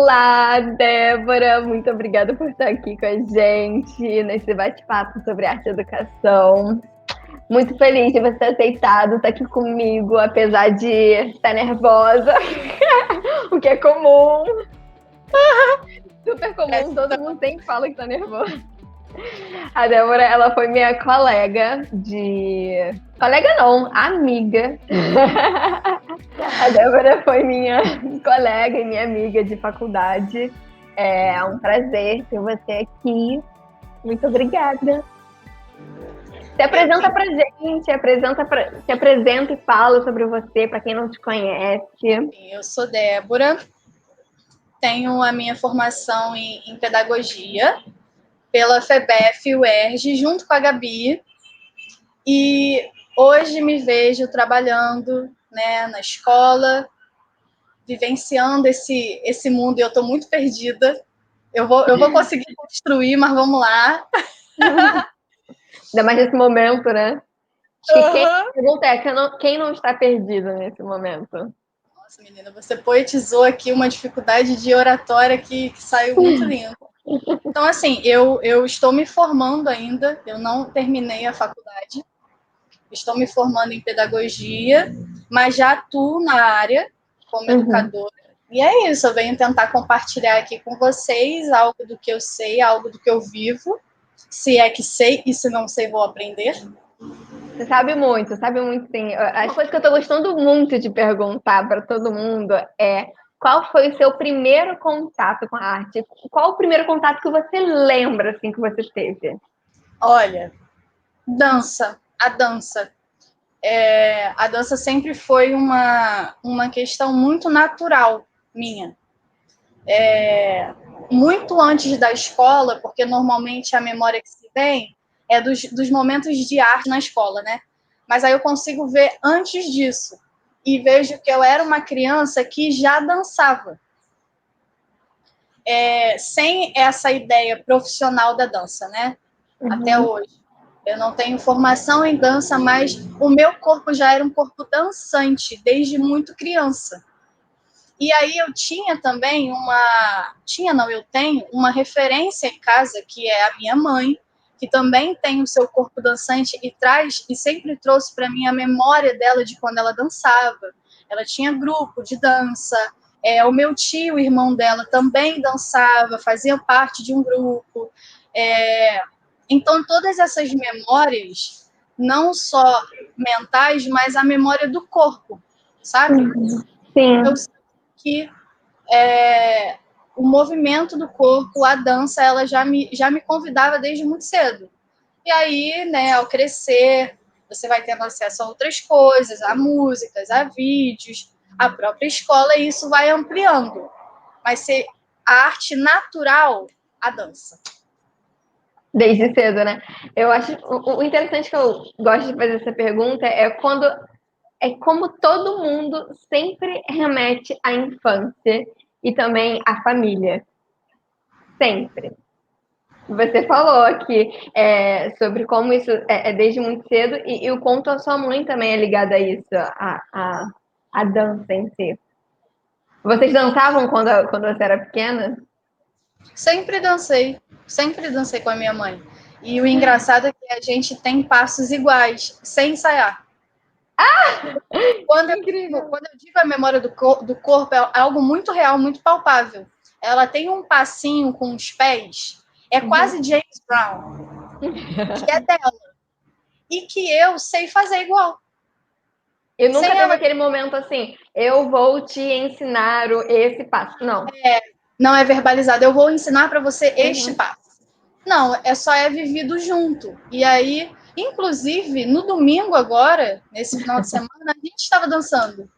Olá, Débora, muito obrigada por estar aqui com a gente nesse bate-papo sobre arte e educação. Muito feliz de você ter aceitado estar aqui comigo, apesar de estar nervosa, o que é comum, super comum, todo mundo sempre fala que está nervosa. A Débora, ela foi minha colega de... Colega não, amiga. A Débora foi minha colega e minha amiga de faculdade. É um prazer ter você aqui. Muito obrigada. Se apresenta pra gente, se apresenta e fala sobre você, para quem não te conhece. Eu sou Débora, tenho a minha formação em pedagogia pela FEBEF UERJ, junto com a Gabi, e hoje me vejo trabalhando, né, na escola, vivenciando esse mundo, e eu estou muito perdida. Eu vou conseguir construir, mas vamos lá. Ainda mais nesse momento, né? Acho que a pergunta é quem não está perdido nesse momento? Nossa, menina, você poetizou aqui uma dificuldade de oratória que saiu muito lindo. Então, assim, eu estou me formando ainda, eu não terminei a faculdade, estou me formando em pedagogia, mas já atuo na área como educadora. E é isso, eu venho tentar compartilhar aqui com vocês algo do que eu sei, algo do que eu vivo, se é que sei, e se não sei, vou aprender. Você sabe muito sim. A coisa que eu tô gostando muito de perguntar para todo mundo é qual foi o seu primeiro contato com a arte? Qual o primeiro contato que você lembra, assim, que você teve? Olha, dança, a dança. A dança sempre foi uma questão muito natural minha. Muito antes da escola, porque normalmente a memória que se tem é dos momentos de arte na escola, né? Mas aí eu consigo ver antes disso e vejo que eu era uma criança que já dançava, sem essa ideia profissional da dança, né? Até hoje. Eu não tenho formação em dança, mas o meu corpo já era um corpo dançante desde muito criança. E aí eu tinha também eu tenho uma referência em casa, que é a minha mãe, que também tem o seu corpo dançante e sempre trouxe para mim a memória dela de quando ela dançava. Ela tinha grupo de dança, o meu tio, o irmão dela, também dançava, fazia parte de um grupo. Então, todas essas memórias, não só mentais, mas a memória do corpo, sabe? Sim. Eu sei que o movimento do corpo, a dança, ela já me convidava desde muito cedo. E aí, né, ao crescer, você vai tendo acesso a outras coisas, a músicas, a vídeos, a própria escola, e isso vai ampliando. Mas ser a arte natural, a dança. Desde cedo, né? Eu acho o interessante que eu gosto de fazer essa pergunta é como todo mundo sempre remete à infância e também à família. Sempre. Você falou aqui sobre como isso é desde muito cedo e o quanto a sua mãe também é ligada a isso, a dança em si. Vocês dançavam quando você era pequena? Sempre dancei com a minha mãe. E o engraçado é que a gente tem passos iguais, sem ensaiar. Quando Incrível. eu digo a memória do corpo, é algo muito real, muito palpável. Ela tem um passinho com os pés, é quase James Brown, que é dela. E que eu sei fazer igual. E nunca Sem teve ela. aquele momento assim, eu vou te ensinar esse passo. Não. Não é verbalizado. Eu vou ensinar para você este passo. Não, só vivido junto. E aí, inclusive, no domingo agora, nesse final de semana, a gente estava dançando.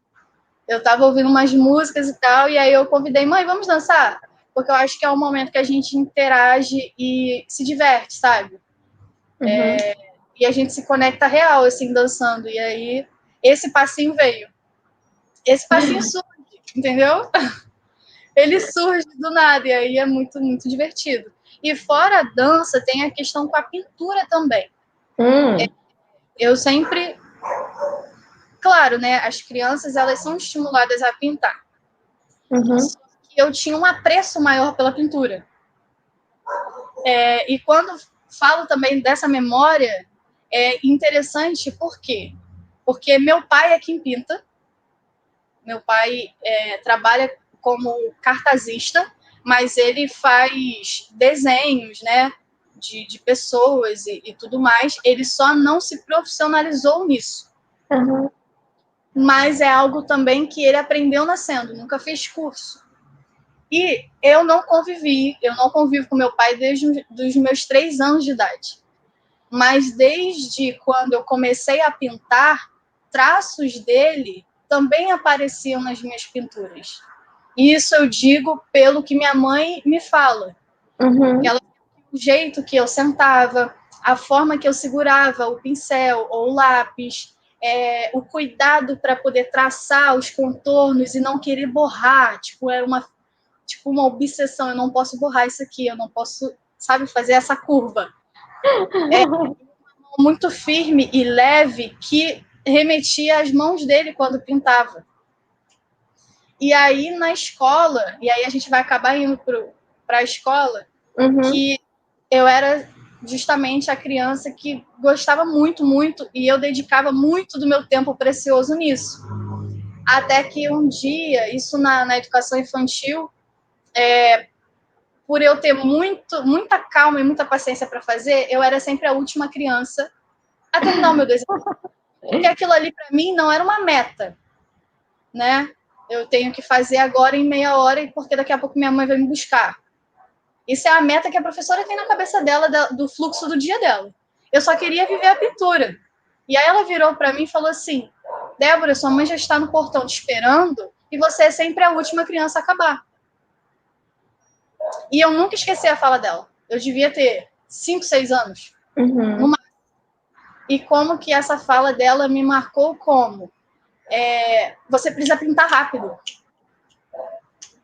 Eu estava ouvindo umas músicas e tal, e aí eu convidei, mãe, vamos dançar? Porque eu acho que é um momento que a gente interage e se diverte, sabe? E a gente se conecta real, assim, dançando. E aí, esse passinho veio. Esse passinho surge, entendeu? Ele surge do nada, e aí é muito, muito divertido. E fora a dança, tem a questão com a pintura também. Eu sempre... Claro, né? As crianças, elas são estimuladas a pintar. que eu tinha um apreço maior pela pintura. E quando falo também dessa memória, é interessante por quê? Porque meu pai é quem pinta. Meu pai trabalha como cartazista, mas ele faz desenhos, né, de pessoas e tudo mais. Ele só não se profissionalizou nisso. Uhum. Mas é algo também que ele aprendeu nascendo, nunca fez curso. E eu não convivo com meu pai desde os meus 3 anos de idade. Mas desde quando eu comecei a pintar, traços dele também apareciam nas minhas pinturas. Isso eu digo pelo que minha mãe me fala. Uhum. O jeito que eu sentava, a forma que eu segurava o pincel ou o lápis, o cuidado para poder traçar os contornos e não querer borrar. Era uma obsessão. Eu não posso borrar isso aqui, eu não posso, sabe, fazer essa curva. Muito firme e leve que remetia às mãos dele quando pintava. E aí na escola, e aí a gente vai acabar indo para a escola, que eu era justamente a criança que gostava muito, muito, e eu dedicava muito do meu tempo precioso nisso. Até que um dia, isso na educação infantil, por eu ter muita calma e muita paciência para fazer, eu era sempre a última criança a terminar o meu desenho. Porque aquilo ali, para mim, não era uma meta, né? Eu tenho que fazer agora em meia hora, porque daqui a pouco minha mãe vai me buscar. Isso é a meta que a professora tem na cabeça dela, do fluxo do dia dela. Eu só queria viver a pintura. E aí ela virou para mim e falou assim: Débora, sua mãe já está no portão te esperando e você é sempre a última criança a acabar. E eu nunca esqueci a fala dela. Eu devia ter 5, 6 anos. Uhum. E como que essa fala dela me marcou como? Você precisa pintar rápido.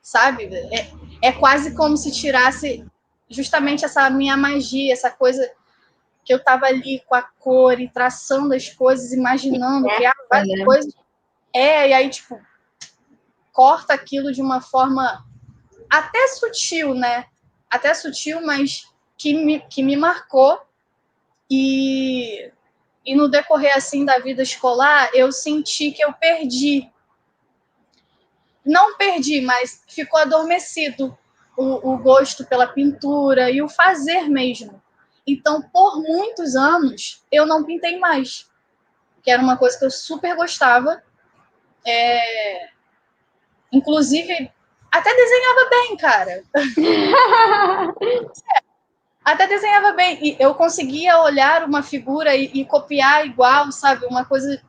Sabe? É quase como se tirasse justamente essa minha magia, essa coisa que eu estava ali com a cor e traçando as coisas, imaginando, criar várias coisas. E aí, tipo, corta aquilo de uma forma até sutil, né? Até sutil, mas que me marcou. E no decorrer, assim, da vida escolar, eu senti que eu perdi. Não perdi, mas ficou adormecido o gosto pela pintura e o fazer mesmo. Então, por muitos anos, eu não pintei mais, que era uma coisa que eu super gostava. Inclusive, até desenhava bem, cara. Até desenhava bem. E eu conseguia olhar uma figura e copiar igual, sabe? Uma coisa.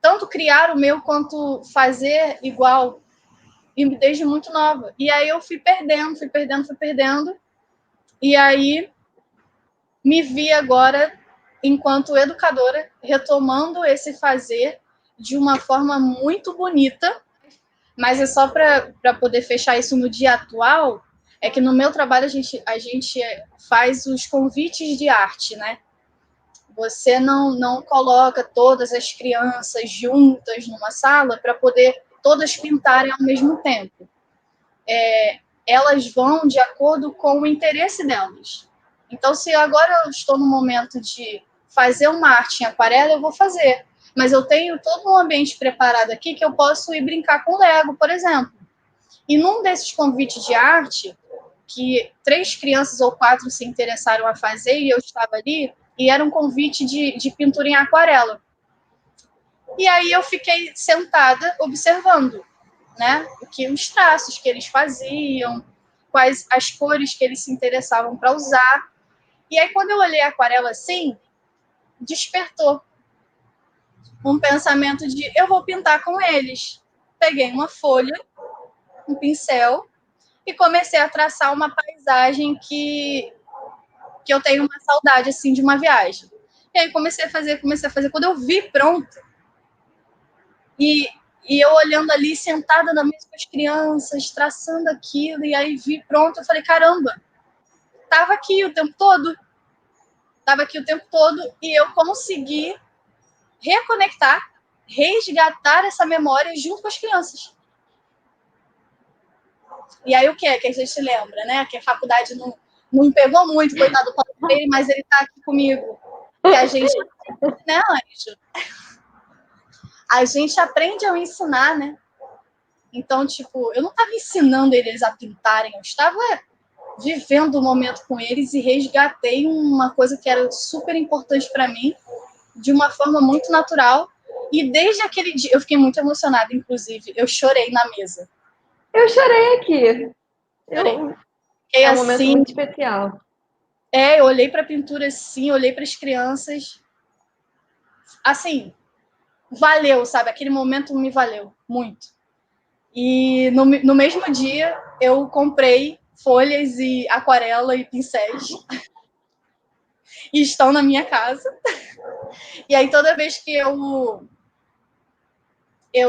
Tanto criar o meu quanto fazer igual. E desde muito nova. E aí eu fui perdendo, fui perdendo, fui perdendo. E aí me vi agora, enquanto educadora, retomando esse fazer de uma forma muito bonita. Mas é só para poder fechar isso no dia atual, é que no meu trabalho a gente faz os convites de arte, né? Você não coloca todas as crianças juntas numa sala para poder todas pintarem ao mesmo tempo. Elas vão de acordo com o interesse delas. Então, se agora eu estou no momento de fazer uma arte em aquarela, eu vou fazer. Mas eu tenho todo um ambiente preparado aqui que eu posso ir brincar com Lego, por exemplo. E num desses convites de arte, que 3 crianças ou 4 se interessaram a fazer, e eu estava ali, e era um convite de pintura em aquarela. E aí eu fiquei sentada observando, né, os traços que eles faziam, quais as cores que eles se interessavam para usar. E aí quando eu olhei a aquarela assim, despertou um pensamento de eu vou pintar com eles. Peguei uma folha, um pincel e comecei a traçar uma paisagem que eu tenho uma saudade assim de uma viagem. E aí comecei a fazer. Quando eu vi pronto, e eu olhando ali, sentada na mesa com as crianças, traçando aquilo, e aí vi pronto, eu falei, caramba, estava aqui o tempo todo. Estava aqui o tempo todo e eu consegui reconectar, resgatar essa memória junto com as crianças. E aí o que é que a gente lembra, né? Que a faculdade não pegou muito, coitado do Paulo Freire, mas ele está aqui comigo. E a gente, né, Anjo? A gente aprende ao ensinar, né? Então, tipo, eu não estava ensinando eles a pintarem, eu estava vivendo o momento com eles e resgatei uma coisa que era super importante para mim, de uma forma muito natural. E desde aquele dia, eu fiquei muito emocionada, inclusive, eu chorei na mesa. Eu chorei aqui. Chorei. É um momento assim, muito especial. eu olhei para a pintura assim, olhei para as crianças. Assim, valeu, sabe? Aquele momento me valeu muito. E no mesmo dia, eu comprei folhas e aquarela e pincéis. E estão na minha casa. E aí, toda vez que eu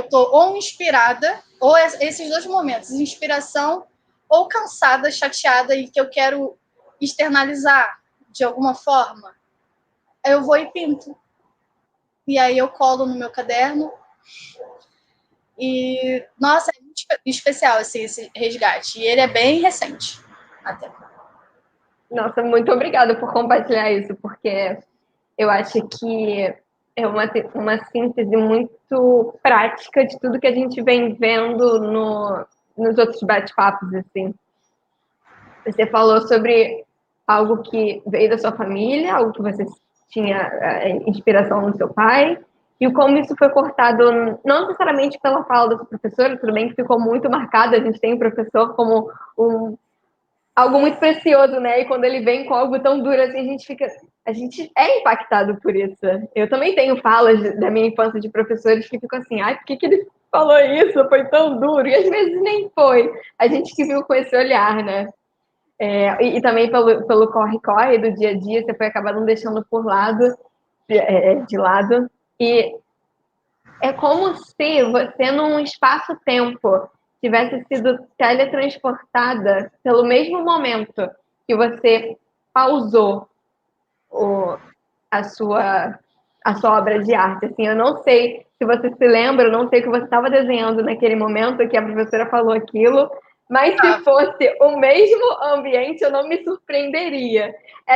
tô ou inspirada, ou esses dois momentos, inspiração ou cansada, chateada e que eu quero externalizar de alguma forma, eu vou e pinto. E aí eu colo no meu caderno. E, nossa, é muito especial assim, esse resgate. E ele é bem recente, até. Nossa, muito obrigada por compartilhar isso, porque eu acho que é uma síntese muito prática de tudo que a gente vem vendo nos outros bate-papos, assim. Você falou sobre algo que veio da sua família, algo que você tinha inspiração no seu pai, e como isso foi cortado, não necessariamente pela fala da sua professora, tudo bem que ficou muito marcado, a gente tem o professor como algo muito precioso, né? E quando ele vem com algo tão duro assim, a gente é impactado por isso. Eu também tenho falas da minha infância de professores que ficam assim, ai, por que ele falou isso? Foi tão duro. E às vezes nem foi. A gente que viu com esse olhar, né? E também pelo corre-corre do dia a dia, você foi acabando deixando por lado, de lado. E é como se você, num espaço-tempo, tivesse sido teletransportada pelo mesmo momento que você pausou o, a, sua, a sua obra de arte. Assim, eu não sei se você se lembra, eu não sei o que você estava desenhando naquele momento que a professora falou aquilo, mas se fosse o mesmo ambiente, eu não me surpreenderia. É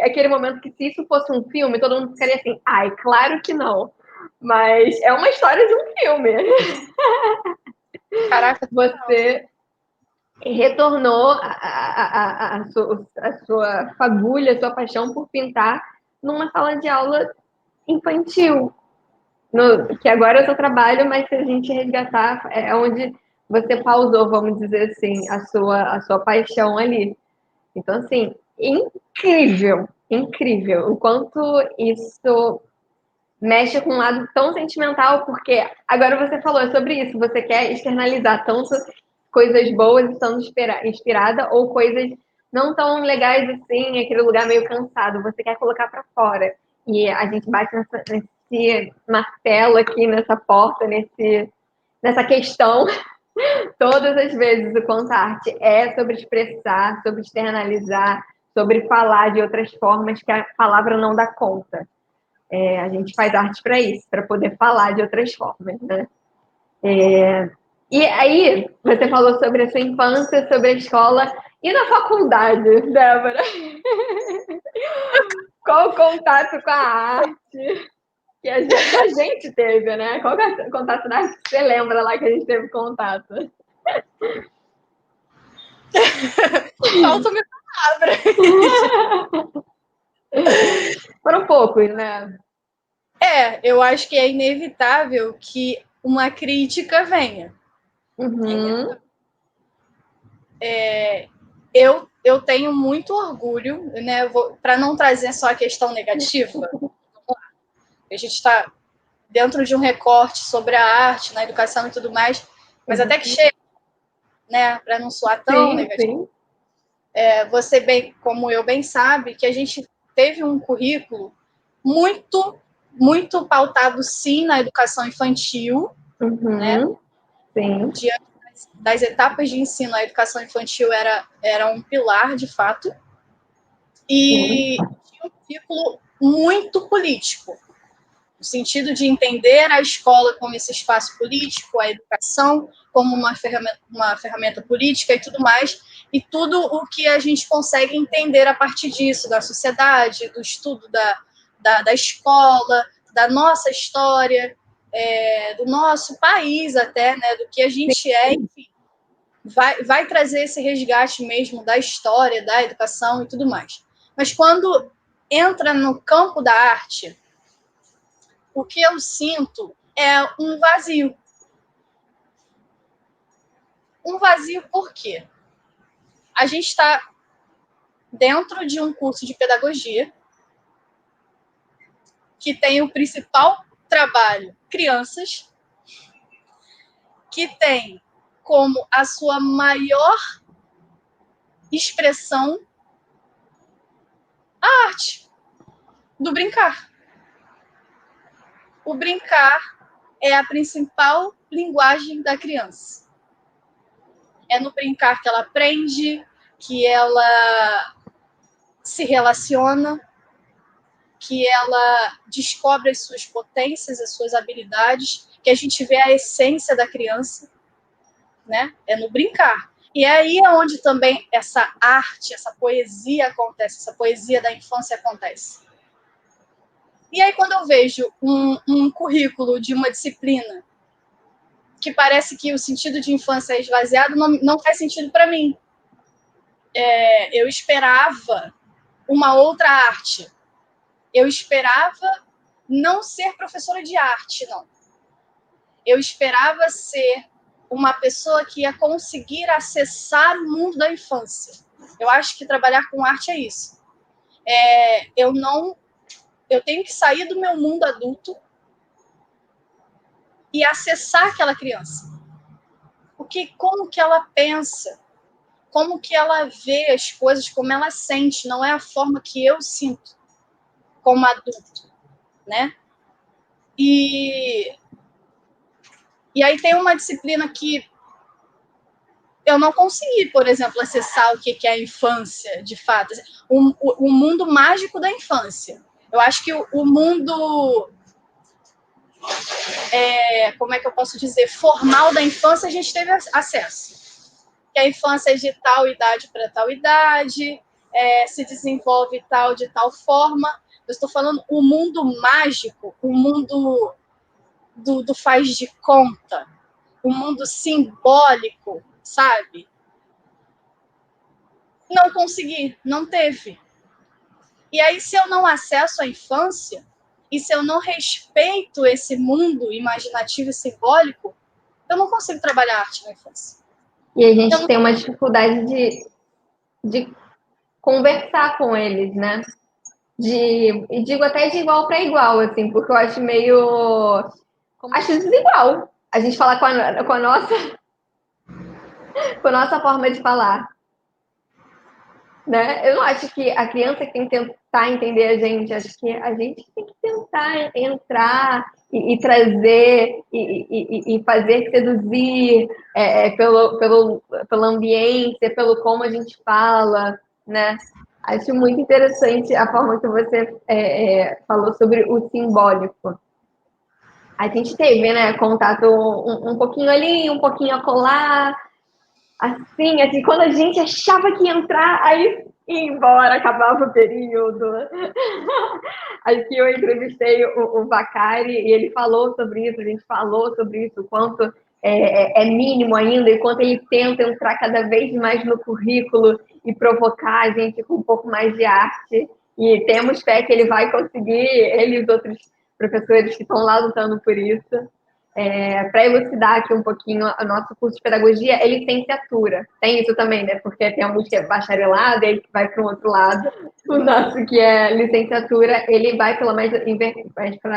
aquele momento que, se isso fosse um filme, todo mundo ficaria assim, ai, claro que não. Mas é uma história de um filme. Caraca, Você retornou a sua fagulha, a sua paixão por pintar numa sala de aula infantil. Que agora é o seu trabalho, mas se a gente resgatar, é onde você pausou, vamos dizer assim, a sua paixão ali. Então, assim, incrível, incrível o quanto isso mexe com um lado tão sentimental, porque agora você falou sobre isso, você quer externalizar tanto coisas boas estando inspirada ou coisas não tão legais assim, aquele lugar meio cansado, você quer colocar para fora. E a gente bate nesse martelo aqui, nessa porta, nessa questão, todas as vezes o quanto a arte é sobre expressar, sobre externalizar, sobre falar de outras formas que a palavra não dá conta. A gente faz arte para isso, para poder falar de outras formas, né? E aí, você falou sobre a sua infância, sobre a escola e na faculdade, Débora. Qual o contato com a arte que a gente teve, né? Qual é o contato da arte que você lembra lá que a gente teve contato? falta-me palavra. Foram poucos, né? Eu acho que é inevitável que uma crítica venha. Uhum. Eu tenho muito orgulho, né? Para não trazer só a questão negativa, a gente está dentro de um recorte sobre a arte, na educação e tudo mais, mas até que chega, né? Para não soar tão Sim, negativo. sim. Você bem, como eu bem sabe, que a gente teve um currículo muito, muito pautado sim na educação infantil, né? Uhum. Sim. Diante das etapas de ensino, a educação infantil era um pilar, de fato, Sim. e tinha um currículo muito político. no sentido de entender a escola como esse espaço político, a educação como uma ferramenta política e tudo mais, e tudo o que a gente consegue entender a partir disso, da sociedade, do estudo da escola, da nossa história, do nosso país até, né, do que a gente é, enfim, vai trazer esse resgate mesmo da história, da educação e tudo mais. Mas quando entra no campo da arte, o que eu sinto é um vazio. Um vazio por quê? A gente está dentro de um curso de pedagogia que tem o principal trabalho crianças, que tem como a sua maior expressão a arte do brincar. O brincar é a principal linguagem da criança. É no brincar que ela aprende, que ela se relaciona, que ela descobre as suas potências, as suas habilidades, que a gente vê a essência da criança, né? É no brincar. E é aí onde também essa arte, essa poesia acontece, essa poesia da infância acontece. E aí quando eu vejo um currículo de uma disciplina que parece que o sentido de infância é esvaziado, não faz sentido para mim. Eu esperava uma outra arte. Eu esperava não ser professora de arte, não. Eu esperava ser uma pessoa que ia conseguir acessar o mundo da infância. Eu acho que trabalhar com arte é isso. Eu tenho que sair do meu mundo adulto e acessar aquela criança. Como que ela pensa, como que ela vê as coisas, como ela sente, não é a forma que eu sinto como adulto, né? E aí tem uma disciplina que eu não consegui, por exemplo, acessar o que é a infância, de fato. O mundo mágico da infância. Eu acho que o mundo, como é que eu posso dizer, formal da infância, a gente teve acesso. Que a infância é de tal idade para tal idade, se desenvolve de tal forma. Eu estou falando o mundo mágico, o mundo do faz de conta, o mundo simbólico, sabe? Não consegui, não teve. E aí, se eu não acesso a infância, e se eu não respeito esse mundo imaginativo e simbólico, eu não consigo trabalhar arte na infância. E a gente tem uma dificuldade de conversar com eles, né? E digo até de igual para igual, assim, porque eu acho meio. Acho desigual a gente falar com a nossa forma de falar. Né? Eu não acho que a criança tem que tentar entender a gente, acho que a gente tem que tentar entrar e trazer e fazer seduzir pelo ambiente, pelo como a gente fala, né? Acho muito interessante a forma que você falou sobre o simbólico. A gente teve, né, contato um pouquinho ali, um pouquinho acolá, assim, quando a gente achava que ia entrar, aí ia embora, acabava o período. Aqui eu entrevistei o Vacari e ele falou sobre isso, a gente falou sobre isso, o quanto é mínimo ainda, e quanto ele tenta entrar cada vez mais no currículo e provocar a gente com um pouco mais de arte. E temos fé que ele vai conseguir, ele e os outros professores que estão lá lutando por isso. Para elucidar aqui um pouquinho, o nosso curso de pedagogia é licenciatura. Tem isso também, né? Porque tem alguns que é bacharelado, ele vai para o outro lado. O nosso, que é licenciatura, ele vai para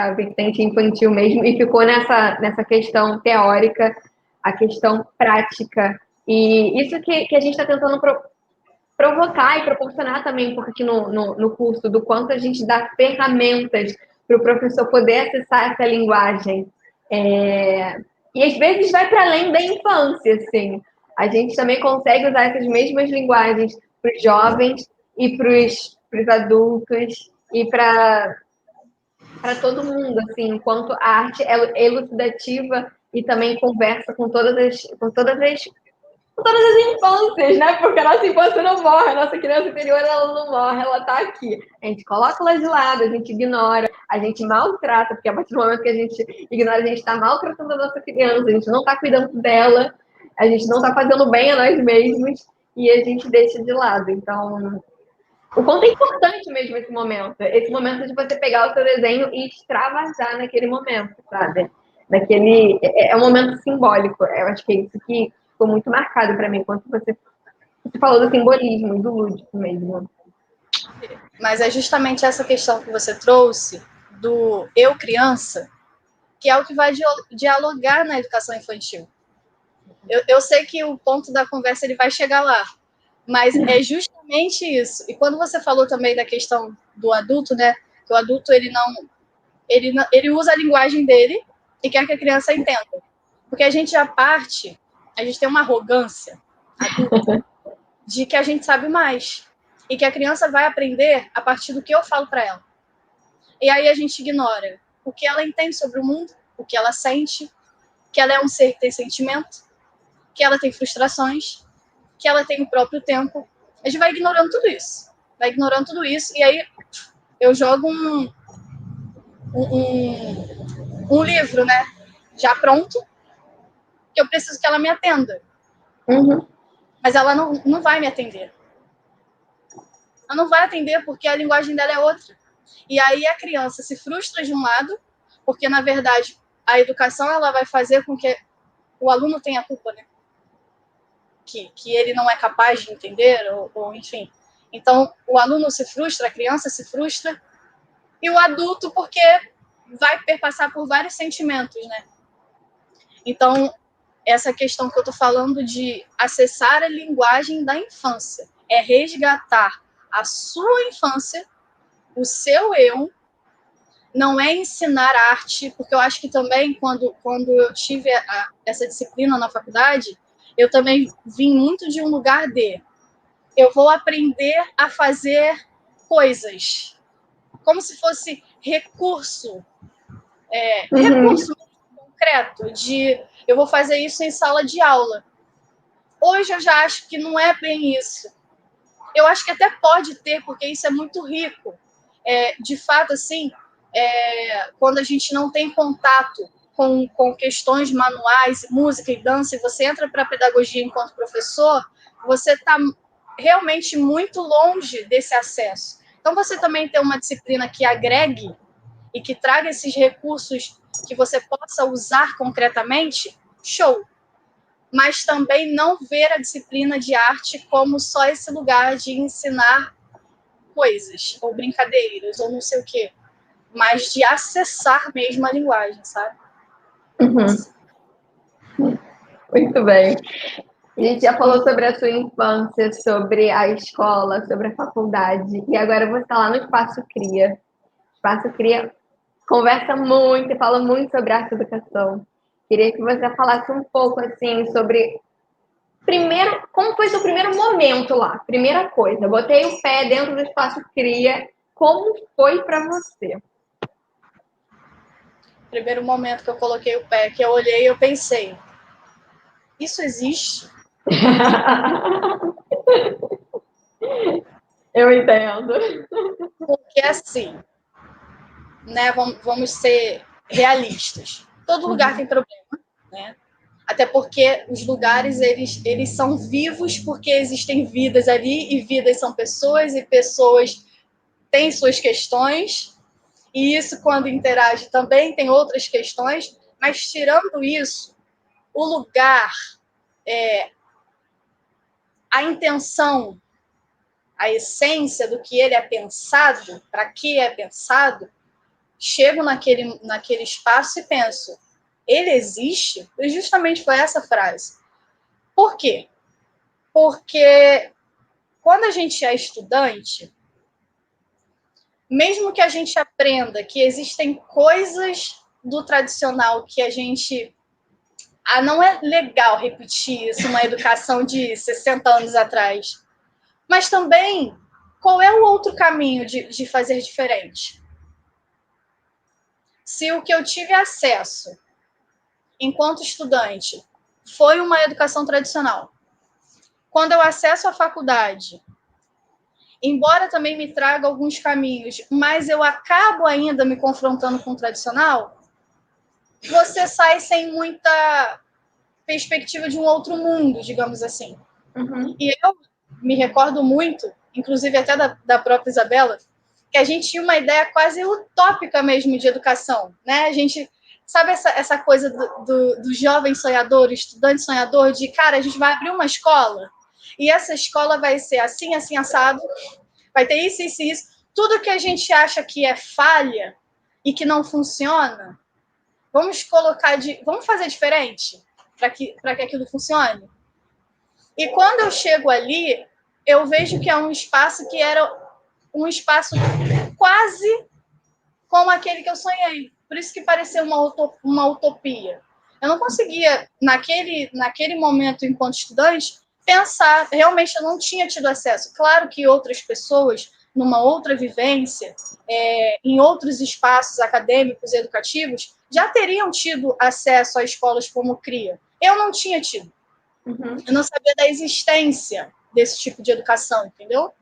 a vertente infantil mesmo e ficou nessa questão teórica, a questão prática. E isso que a gente está tentando provocar e proporcionar também, porque aqui no curso, do quanto a gente dá ferramentas para o professor poder acessar essa linguagem. E às vezes vai para além da infância, assim. A gente também consegue usar essas mesmas linguagens para os jovens e para os adultos e para para todo mundo, assim, enquanto a arte é elucidativa e também conversa com todas as infâncias, né? Porque a nossa infância não morre, a nossa criança interior ela não morre, ela tá aqui. A gente coloca ela de lado, a gente ignora, a gente maltrata, porque a partir do momento que a gente ignora, a gente está maltratando a nossa criança, a gente não está cuidando dela, a gente não está fazendo bem a nós mesmos e a gente deixa de lado. Então, o quanto é importante mesmo esse momento de você pegar o seu desenho e extravasar naquele momento, sabe? É um momento simbólico. Eu acho que é isso que ficou muito marcado para mim, quando você falou do simbolismo e do lúdico mesmo. Mas é justamente essa questão que você trouxe do eu criança, que é o que vai dialogar na educação infantil. Eu sei que o ponto da conversa ele vai chegar lá, mas é justamente isso. E quando você falou também da questão do adulto, né? Que o adulto ele usa a linguagem dele e quer que a criança entenda. Porque a gente a gente tem uma arrogância adulta de que a gente sabe mais e que a criança vai aprender a partir do que eu falo para ela. E aí a gente ignora o que ela entende sobre o mundo, o que ela sente, que ela é um ser que tem sentimento, que ela tem frustrações, que ela tem o próprio tempo. A gente vai ignorando tudo isso. Vai ignorando tudo isso e aí eu jogo um livro, né? Já pronto, que eu preciso que ela me atenda. Uhum. Mas ela não vai me atender. Ela não vai atender porque a linguagem dela é outra. E aí a criança se frustra de um lado, porque, na verdade, a educação ela vai fazer com que o aluno tenha culpa, né? Que ele não é capaz de entender, ou enfim. Então, o aluno se frustra, a criança se frustra, e o adulto porque vai perpassar por vários sentimentos, né? Então, essa questão que eu estou falando de acessar a linguagem da infância é resgatar a sua infância, o seu eu, não é ensinar arte, porque eu acho que também, quando eu tive essa disciplina na faculdade, eu também vim muito de um lugar de eu vou aprender a fazer coisas, como se fosse recurso concreto, de eu vou fazer isso em sala de aula. Hoje eu já acho que não é bem isso. Eu acho que até pode ter, porque isso é muito rico. De fato, assim, quando a gente não tem contato com questões manuais, música e dança, e você entra para a pedagogia enquanto professor, você está realmente muito longe desse acesso. Então, você também tem uma disciplina que agregue e que traga esses recursos que você possa usar concretamente, show. Mas também não ver a disciplina de arte como só esse lugar de ensinar coisas, ou brincadeiras, ou não sei o quê, mas de acessar mesmo a linguagem, sabe? Uhum. Muito bem. A gente já falou sobre a sua infância, sobre a escola, sobre a faculdade, e agora você está lá no Espaço Cria. O Espaço Cria conversa muito e fala muito sobre arte e educação. Queria que você falasse um pouco assim sobre primeiro, como foi seu primeiro momento lá? Primeira coisa, botei o pé dentro do Espaço Cria. Como foi para você? Primeiro momento que eu coloquei o pé, que eu olhei, eu pensei, isso existe? Eu entendo. Porque assim, né, vamos ser realistas. Todo lugar tem problema, né? Até porque os lugares, eles são vivos porque existem vidas ali, e vidas são pessoas, e pessoas têm suas questões, e isso, quando interage, também tem outras questões, mas tirando isso, o lugar, a intenção, a essência do que ele é pensado, para que é pensado, chego naquele espaço e penso, ele existe? E justamente foi essa frase. Por quê? Porque quando a gente é estudante, mesmo que a gente aprenda que existem coisas do tradicional que a gente... não é legal repetir isso, uma educação de 60 anos atrás. Mas também, qual é o outro caminho de fazer diferente? se o que eu tive acesso enquanto estudante foi uma educação tradicional, quando eu acesso à faculdade, embora também me traga alguns caminhos, mas eu acabo ainda me confrontando com o tradicional, você sai sem muita perspectiva de um outro mundo, digamos assim. Uhum. E eu me recordo muito, inclusive até da própria Isabela, que a gente tinha uma ideia quase utópica mesmo de educação, né? A gente sabe essa coisa do jovem sonhador, estudante sonhador, de, cara, a gente vai abrir uma escola e essa escola vai ser assim, assim, assado, vai ter isso, isso, isso. Tudo que a gente acha que é falha e que não funciona, vamos fazer diferente para que aquilo funcione. E quando eu chego ali, eu vejo que é um espaço que era um espaço quase como aquele que eu sonhei. Por isso que pareceu uma utopia. Eu não conseguia, naquele momento, enquanto estudante, pensar. Realmente, eu não tinha tido acesso. Claro que outras pessoas, numa outra vivência, em outros espaços acadêmicos e educativos, já teriam tido acesso a escolas como CRIA. Eu não tinha tido. Uhum. Eu não sabia da existência desse tipo de educação, entendeu?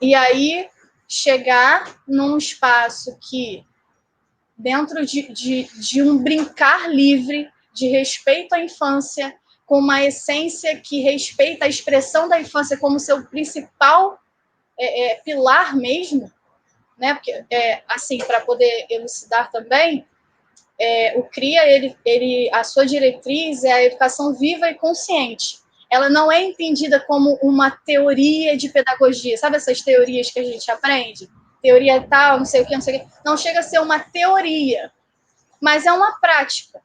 E aí, chegar num espaço que, dentro de um brincar livre, de respeito à infância, com uma essência que respeita a expressão da infância como seu principal pilar mesmo, né? Porque, assim, para poder elucidar também, o CRIA, a sua diretriz é a educação viva e consciente. Ela não é entendida como uma teoria de pedagogia. Sabe essas teorias que a gente aprende? Teoria tal, não sei o que, não sei o que. Não chega a ser uma teoria, mas é uma prática,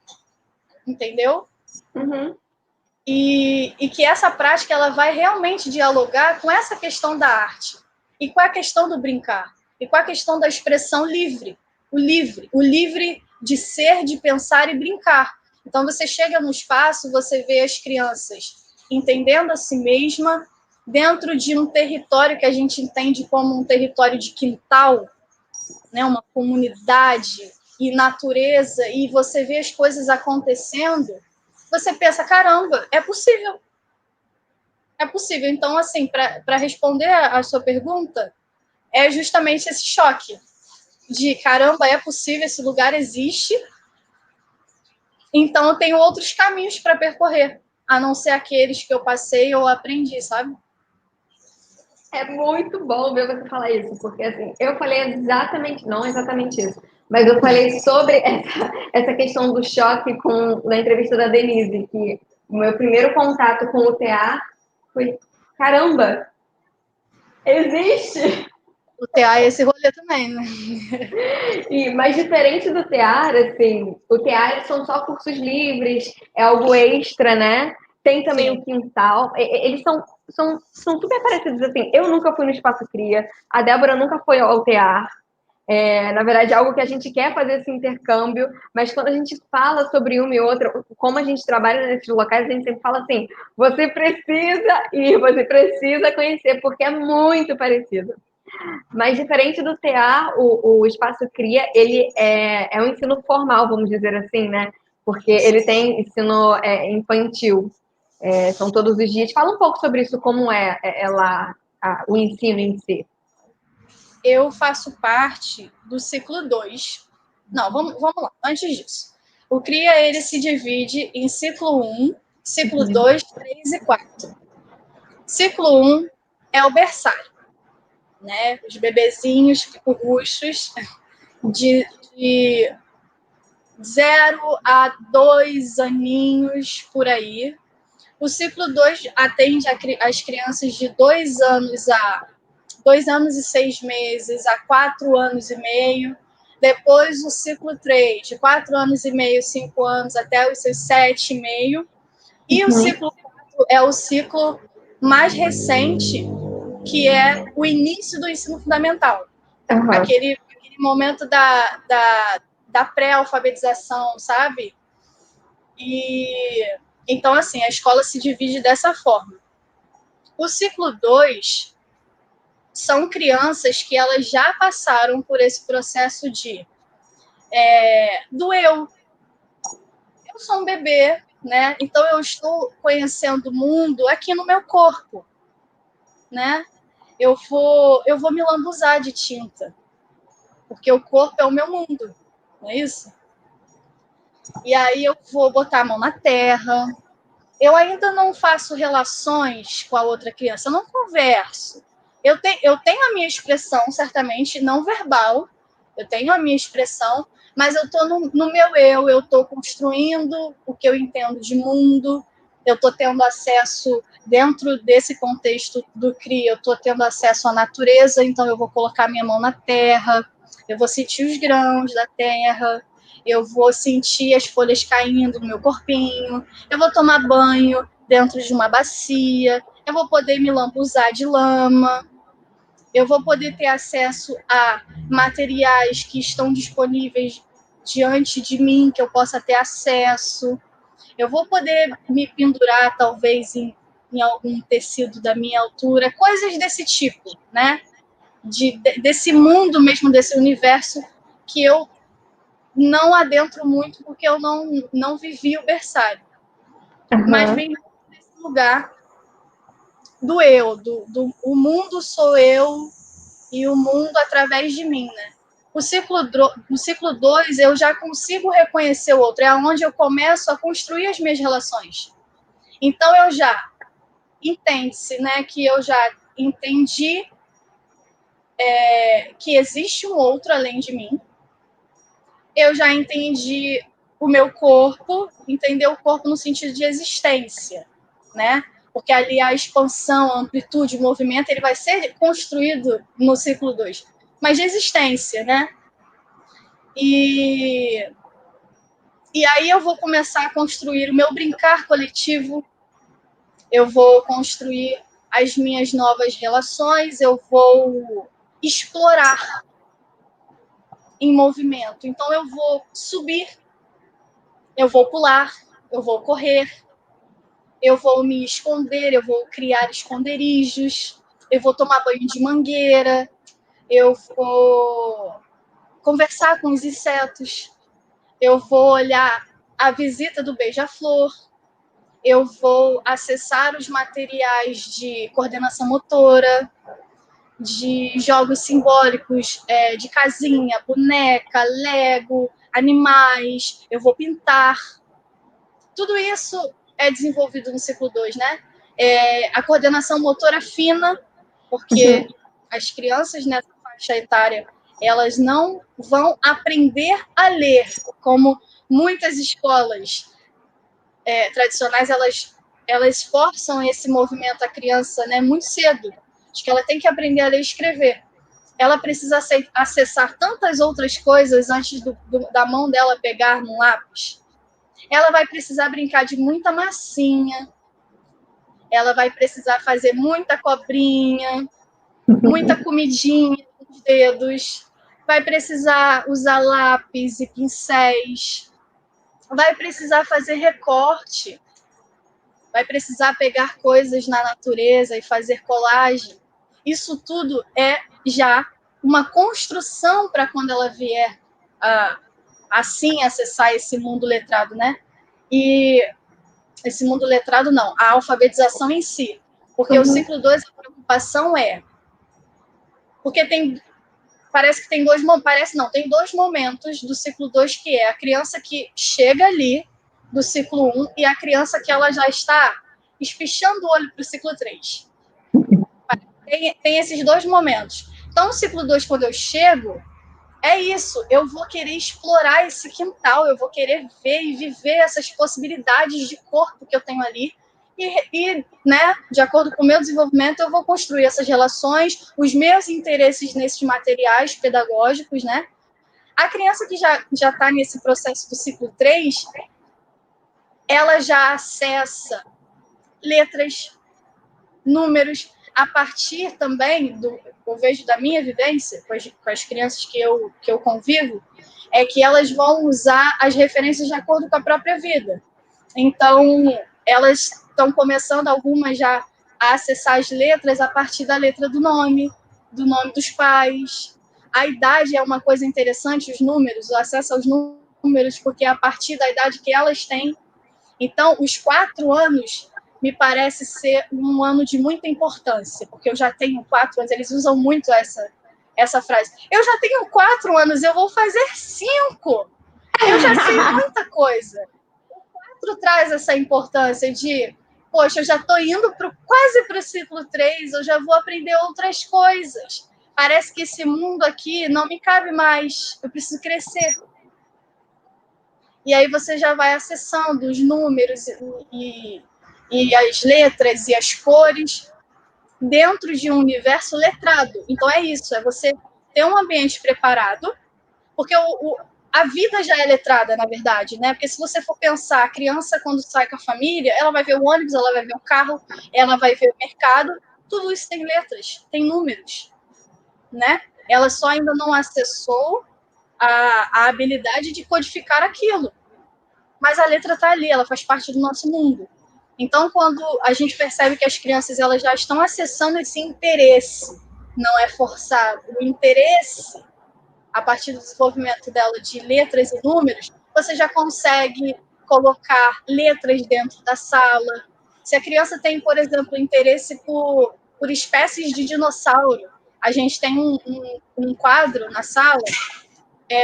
entendeu? Uhum. E que essa prática ela vai realmente dialogar com essa questão da arte, e com a questão do brincar, e com a questão da expressão livre, o livre de ser, de pensar e brincar. Então você chega no espaço, você vê as crianças entendendo a si mesma dentro de um território que a gente entende como um território de quintal, né, uma comunidade e natureza, e você vê as coisas acontecendo, você pensa, caramba, é possível. É possível. Então, assim, para responder a sua pergunta, é justamente esse choque de, caramba, é possível, esse lugar existe, então eu tenho outros caminhos para percorrer, a não ser aqueles que eu passei ou aprendi, sabe? É muito bom ver você falar isso, porque assim, eu falei exatamente, não exatamente isso, mas eu falei sobre essa questão do choque na entrevista da Denise, que o meu primeiro contato com o TA foi, caramba, existe! O TA é esse rolê também, né? Mas diferente do TEAR, assim, o TEAR são só cursos livres, é algo extra, né? Tem também Sim. o quintal. Eles são super parecidos, assim. Eu nunca fui no Espaço Cria, a Débora nunca foi ao TEAR. Na verdade, é algo que a gente quer fazer esse intercâmbio, mas quando a gente fala sobre uma e outra, como a gente trabalha nesses locais, a gente sempre fala assim: você precisa ir, você precisa conhecer, porque é muito parecido. Mas diferente do TA, o Espaço Cria, ele é um ensino formal, vamos dizer assim, né? Porque ele tem ensino infantil, são todos os dias. Fala um pouco sobre isso, como é lá o ensino em si. Eu faço parte do ciclo 2. Não, vamos lá, antes disso. O CRIA, ele se divide em ciclo 1, ciclo 2, 3 e 4. Ciclo 1 é o berçário, né? Os bebezinhos picorruchos de 0 a 2 aninhos por aí. O ciclo 2 atende as crianças de 2 anos e 6 meses a 4 anos e meio. Depois o ciclo 3, de 4 anos e meio, 5 anos, até os seus 7,5. E o ciclo 4 é o ciclo mais recente, que é o início do ensino fundamental. Uhum. Aquele momento da pré-alfabetização, sabe? E então, assim, a escola se divide dessa forma. O ciclo 2 são crianças que elas já passaram por esse processo de do eu. Eu sou um bebê, né? Então eu estou conhecendo o mundo aqui no meu corpo, né? Eu vou me lambuzar de tinta, porque o corpo é o meu mundo, não é isso? E aí eu vou botar a mão na terra. Eu ainda não faço relações com a outra criança, eu não converso. Eu tenho a minha expressão, certamente, não verbal, eu tenho a minha expressão, mas eu estou no meu eu estou construindo o que eu entendo de mundo, eu estou tendo acesso, dentro desse contexto do CRI, eu estou tendo acesso à natureza, então eu vou colocar minha mão na terra, eu vou sentir os grãos da terra, eu vou sentir as folhas caindo no meu corpinho, eu vou tomar banho dentro de uma bacia, eu vou poder me lambuzar de lama, eu vou poder ter acesso a materiais que estão disponíveis diante de mim, que eu possa ter acesso, eu vou poder me pendurar, talvez, em algum tecido da minha altura, coisas desse tipo, né? Desse mundo mesmo, desse universo que eu não adentro muito, porque eu não vivi o berçário. Mas vem desse lugar do eu, o mundo sou eu e o mundo através de mim, né? No ciclo 2, eu já consigo reconhecer o outro, é onde eu começo a construir as minhas relações. Então, eu já entende-se, né, que eu já entendi que existe um outro além de mim, eu já entendi o meu corpo, entender o corpo no sentido de existência, né? Porque ali a expansão, a amplitude, o movimento, ele vai ser construído no ciclo 2, mas de existência, né? E aí eu vou começar a construir o meu brincar coletivo, eu vou construir as minhas novas relações, eu vou explorar em movimento. Então eu vou subir, eu vou pular, eu vou correr, eu vou me esconder, eu vou criar esconderijos, eu vou tomar banho de mangueira, eu vou conversar com os insetos, eu vou olhar a visita do beija-flor, eu vou acessar os materiais de coordenação motora, de jogos simbólicos, de casinha, boneca, Lego, animais, eu vou pintar. Tudo isso é desenvolvido no ciclo 2, né? A coordenação motora fina, porque as crianças nessa faixa etária, elas não vão aprender a ler, como muitas escolas tradicionais, elas forçam esse movimento à criança, né, muito cedo, de que ela tem que aprender a ler e escrever. Ela precisa acessar tantas outras coisas antes da mão dela pegar no lápis. Ela vai precisar brincar de muita massinha, ela vai precisar fazer muita cobrinha, muita comidinha com os dedos, vai precisar usar lápis e pincéis, vai precisar fazer recorte, vai precisar pegar coisas na natureza e fazer colagem. Isso tudo é já uma construção para quando ela vier assim acessar esse mundo letrado, né? E esse mundo letrado não, a alfabetização em si. Porque o ciclo 2, a preocupação porque parece que tem dois momentos do ciclo 2, que é a criança que chega ali do ciclo 1 e a criança que ela já está espichando o olho para o ciclo 3. Tem esses dois momentos. Então, no ciclo 2, quando eu chego, é isso, eu vou querer explorar esse quintal, eu vou querer ver e viver essas possibilidades de corpo que eu tenho ali, e né, de acordo com o meu desenvolvimento, eu vou construir essas relações, os meus interesses nesses materiais pedagógicos, né? A criança que já está nesse processo do ciclo 3, ela já acessa letras, números, a partir também eu vejo da minha vivência com as crianças que eu convivo, é que elas vão usar as referências de acordo com a própria vida. Então, elas estão começando, algumas já, a acessar as letras a partir da letra do nome dos pais, A idade é uma coisa interessante, os números, o acesso aos números, porque é a partir da idade que elas têm. Então, os 4 anos me parece ser um ano de muita importância, porque eu já tenho 4 anos, eles usam muito essa frase. Eu já tenho 4 anos, eu vou fazer 5. Eu já sei muita coisa. O 4 traz essa importância de, poxa, eu já estou indo quase para o ciclo 3, eu já vou aprender outras coisas. Parece que esse mundo aqui não me cabe mais, eu preciso crescer. E aí você já vai acessando os números e as letras e as cores dentro de um universo letrado. Então é isso, é você ter um ambiente preparado, porque a vida já é letrada, na verdade, né? Porque se você for pensar, a criança quando sai com a família, ela vai ver o ônibus, ela vai ver o carro, ela vai ver o mercado, tudo isso tem letras, tem números, né? Ela só ainda não acessou a habilidade de codificar aquilo. Mas a letra está ali, ela faz parte do nosso mundo. Então, quando a gente percebe que as crianças elas já estão acessando esse interesse, não é forçado, o interesse, a partir do desenvolvimento dela de letras e números, você já consegue colocar letras dentro da sala. Se a criança tem, por exemplo, interesse por espécies de dinossauro, a gente tem um quadro na sala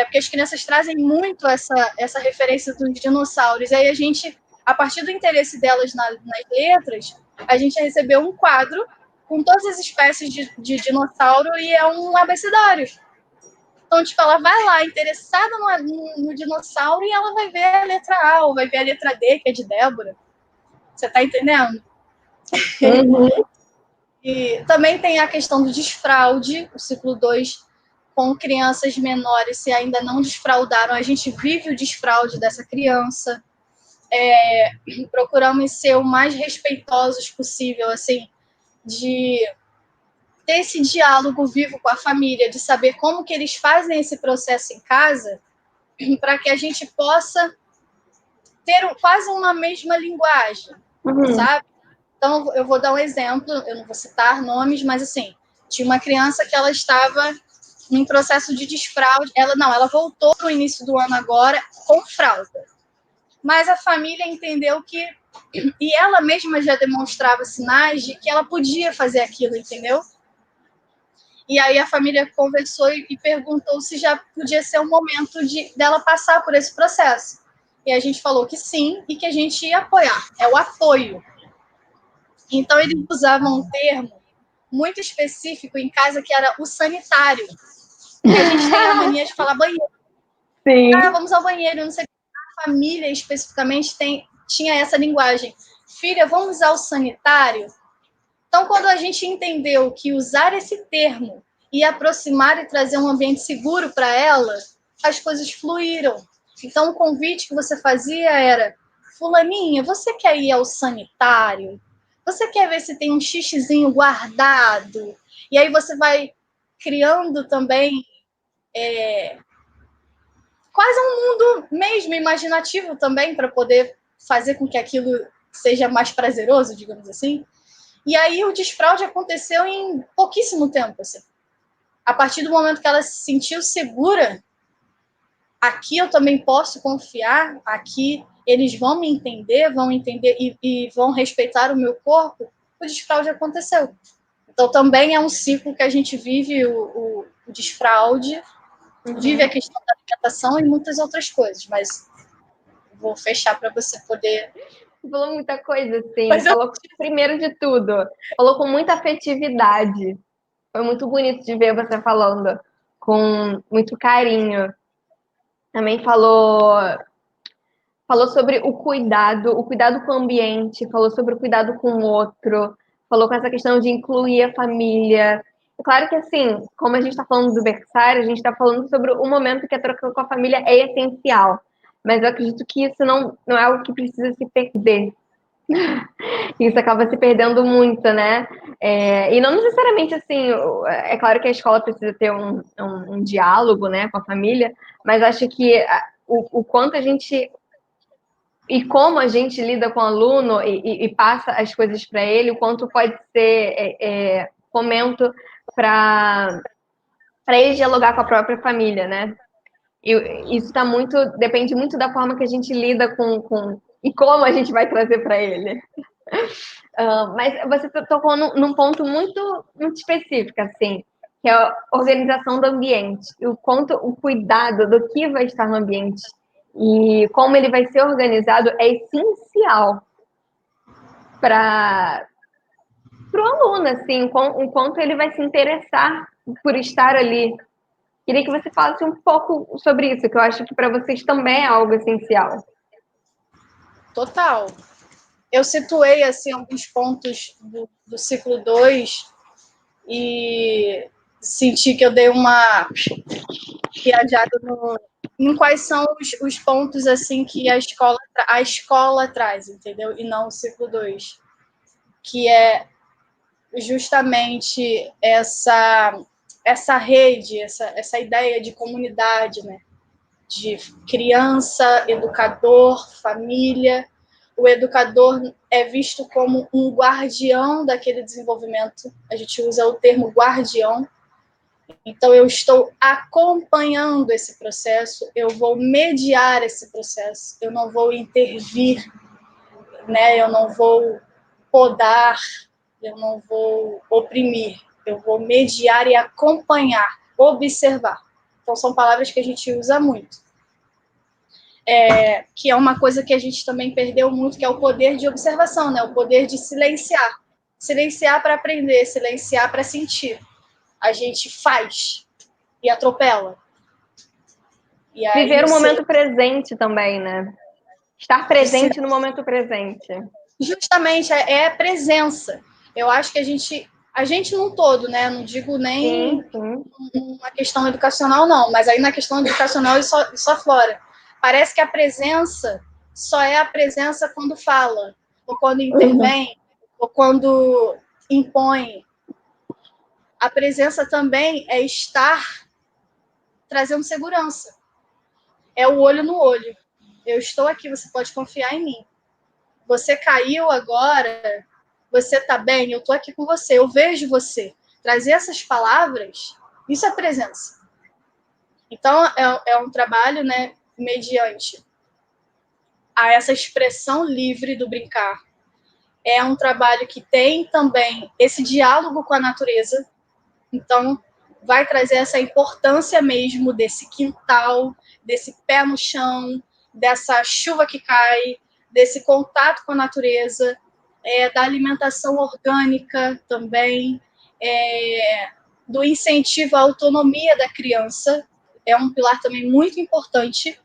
porque as crianças trazem muito essa referência dos dinossauros. E aí a gente, a partir do interesse delas nas letras, a gente recebeu um quadro com todas as espécies de dinossauro e é um abecedário. Então, tipo, ela vai lá interessada no dinossauro e ela vai ver a letra A ou vai ver a letra D, que é de Débora. Você tá entendendo? Uhum. E também tem a questão do desfraude, o ciclo 2 com crianças menores, se ainda não desfraudaram, a gente vive o desfraude dessa criança. Procuramos ser o mais respeitosos possível, assim, de ter esse diálogo vivo com a família, de saber como que eles fazem esse processo em casa, para que a gente possa ter quase uma mesma linguagem, sabe? Então, eu vou dar um exemplo, eu não vou citar nomes, mas assim, tinha uma criança que ela estava em processo de desfraude. Ela voltou no início do ano agora com fralda. Mas a família entendeu que, e ela mesma já demonstrava sinais de que ela podia fazer aquilo, entendeu? E aí a família conversou e perguntou se já podia ser o momento dela passar por esse processo. E a gente falou que sim e que a gente ia apoiar. É o apoio. Então eles usavam um termo muito específico em casa que era o sanitário. E a gente tem a mania de falar banheiro. Sim. Vamos ao banheiro, não sei. A família especificamente tinha essa linguagem. Filha, vamos ao sanitário? Então, quando a gente entendeu que usar esse termo ia aproximar e trazer um ambiente seguro para ela, as coisas fluíram. Então, o convite que você fazia era: Fulaninha, você quer ir ao sanitário? Você quer ver se tem um xixizinho guardado? E aí você vai criando também quase um mundo mesmo imaginativo também para poder fazer com que aquilo seja mais prazeroso, digamos assim. E aí o desfraude aconteceu em pouquíssimo tempo, assim. A partir do momento que ela se sentiu segura, aqui eu também posso confiar, aqui eles vão me entender, vão entender e vão respeitar o meu corpo, o desfraude aconteceu. Então também é um ciclo que a gente vive o desfraude, vive a questão da alimentação e muitas outras coisas, mas vou fechar para você poder. Você falou muita coisa, assim. Mas Falou, primeiro de tudo, falou com muita afetividade. Foi muito bonito de ver você falando com muito carinho. Também falou sobre o cuidado com o ambiente, falou sobre o cuidado com o outro, falou com essa questão de incluir a família. É claro que, assim, como a gente está falando do berçário, a gente está falando sobre o momento que a troca com a família é essencial. Mas eu acredito que isso não é algo que precisa se perder. Isso acaba se perdendo muito, né? E não necessariamente assim, é claro que a escola precisa ter um diálogo, né, com a família, mas acho que o quanto a gente e como a gente lida com o aluno e passa as coisas para ele, o quanto pode ser fomento para para ele dialogar com a própria família, né? E isso depende muito da forma que a gente lida com e como a gente vai trazer para ele. Mas você tocou num ponto muito específico, assim, que é a organização do ambiente, e o cuidado do que vai estar no ambiente e como ele vai ser organizado é essencial para o aluno, assim, o quanto ele vai se interessar por estar ali. Queria que você falasse um pouco sobre isso, que eu acho que para vocês também é algo essencial. Total. Eu situei assim, alguns pontos do ciclo 2 e senti que eu dei uma viajada em quais são os pontos assim que a escola traz, entendeu? E não o ciclo 2, que é justamente essa rede, essa ideia de comunidade, né? De criança, educador, família. O educador é visto como um guardião daquele desenvolvimento. A gente usa o termo guardião. Então, eu estou acompanhando esse processo, eu vou mediar esse processo, eu não vou intervir, né? Eu não vou podar, eu não vou oprimir, eu vou mediar e acompanhar, observar. Então, são palavras que a gente usa muito. Que é uma coisa que a gente também perdeu muito, que é o poder de observação, né? O poder de silenciar. Silenciar para aprender, silenciar para sentir. A gente faz e atropela. E aí Viver o você... momento presente também, né? Estar presente no momento presente. Justamente, é a presença. Eu acho que a gente num todo, né? Não digo nem Sim. uma questão educacional, não, mas aí na questão educacional isso aflora. Parece que a presença só é a presença quando fala, ou quando intervém, ou quando impõe. A presença também é estar trazendo segurança. É o olho no olho. Eu estou aqui, você pode confiar em mim. Você caiu agora, você está bem, eu estou aqui com você, eu vejo você. Trazer essas palavras, isso é presença. Então, é um trabalho, né, mediante a essa expressão livre do brincar. É um trabalho que tem também esse diálogo com a natureza. Então, vai trazer essa importância mesmo desse quintal, desse pé no chão, dessa chuva que cai, desse contato com a natureza, da alimentação orgânica também, do incentivo à autonomia da criança. É um pilar também muito importante,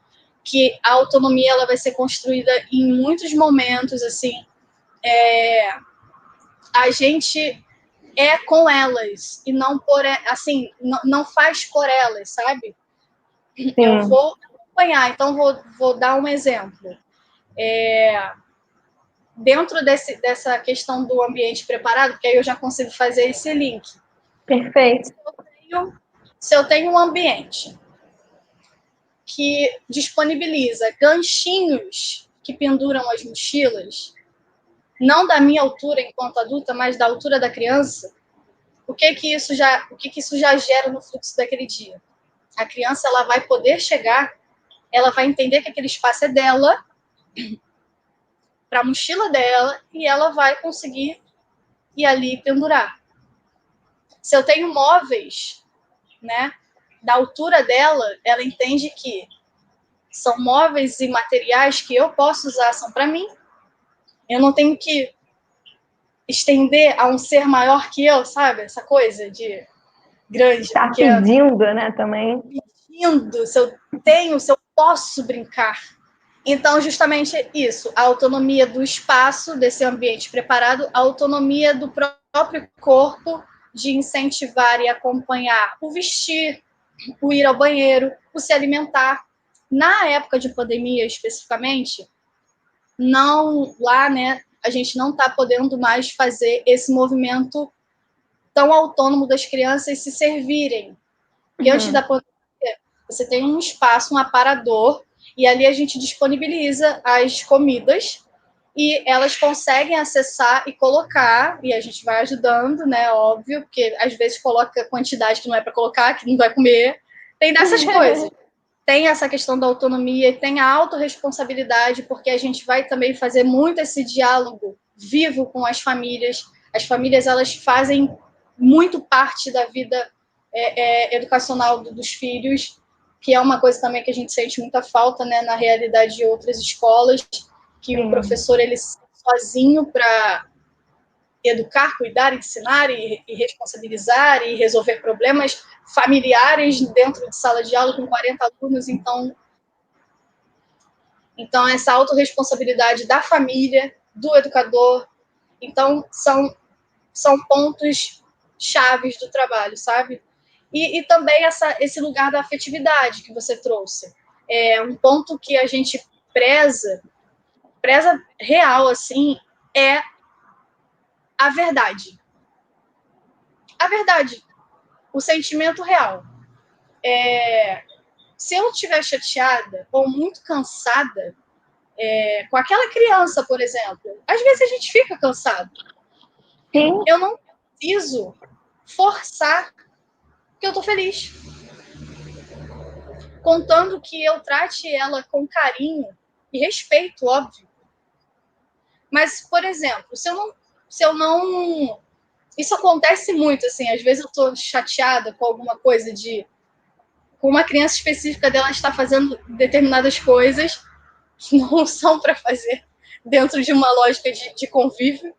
que a autonomia ela vai ser construída em muitos momentos, assim, a gente é com elas e não por, assim, não faz por elas, sabe? Eu Sim. vou acompanhar, então vou dar um exemplo. Dentro dessa questão do ambiente preparado, porque aí eu já consigo fazer esse link. Perfeito. Se eu tenho um ambiente que disponibiliza ganchinhos que penduram as mochilas, não da minha altura enquanto adulta, mas da altura da criança, o que que isso já gera no fluxo daquele dia? A criança ela vai poder chegar, ela vai entender que aquele espaço é dela, para a mochila dela, e ela vai conseguir ir ali pendurar. Se eu tenho móveis, né, da altura dela, ela entende que são móveis e materiais que eu posso usar, são para mim. Eu não tenho que estender a um ser maior que eu, sabe? Essa coisa de grande, Estar pequeno. pedindo, né, também. Pedindo se eu posso brincar. Então, justamente isso, a autonomia do espaço, desse ambiente preparado, a autonomia do próprio corpo de incentivar e acompanhar o vestir, o ir ao banheiro, o se alimentar. Na época de pandemia, especificamente, não lá, né, a gente não está podendo mais fazer esse movimento tão autônomo das crianças se servirem. Porque antes da pandemia, você tem um espaço, um aparador, e ali a gente disponibiliza as comidas e elas conseguem acessar e colocar, e a gente vai ajudando, né, óbvio, porque às vezes coloca quantidade que não é para colocar, que não vai comer, tem dessas coisas. Tem essa questão da autonomia, tem a autorresponsabilidade, porque a gente vai também fazer muito esse diálogo vivo com as famílias. As famílias, elas fazem muito parte da vida educacional dos filhos, que é uma coisa também que a gente sente muita falta, né, na realidade de outras escolas, que o professor, ele sozinho para educar, cuidar, ensinar e responsabilizar e resolver problemas familiares dentro de sala de aula com 40 alunos. Então essa autorresponsabilidade da família, do educador, então são pontos chaves do trabalho, sabe? E também esse lugar da afetividade que você trouxe. É um ponto que a gente preza real, assim, é a verdade. A verdade, o sentimento real. Se eu estiver chateada ou muito cansada, com aquela criança, por exemplo, às vezes a gente fica cansado. Sim. Eu não preciso forçar que eu tô feliz. Contando que eu trate ela com carinho e respeito, óbvio. Mas, por exemplo, se eu não isso acontece muito, assim, às vezes eu tô chateada com alguma coisa com uma criança específica dela está fazendo determinadas coisas que não são para fazer dentro de uma lógica de convívio.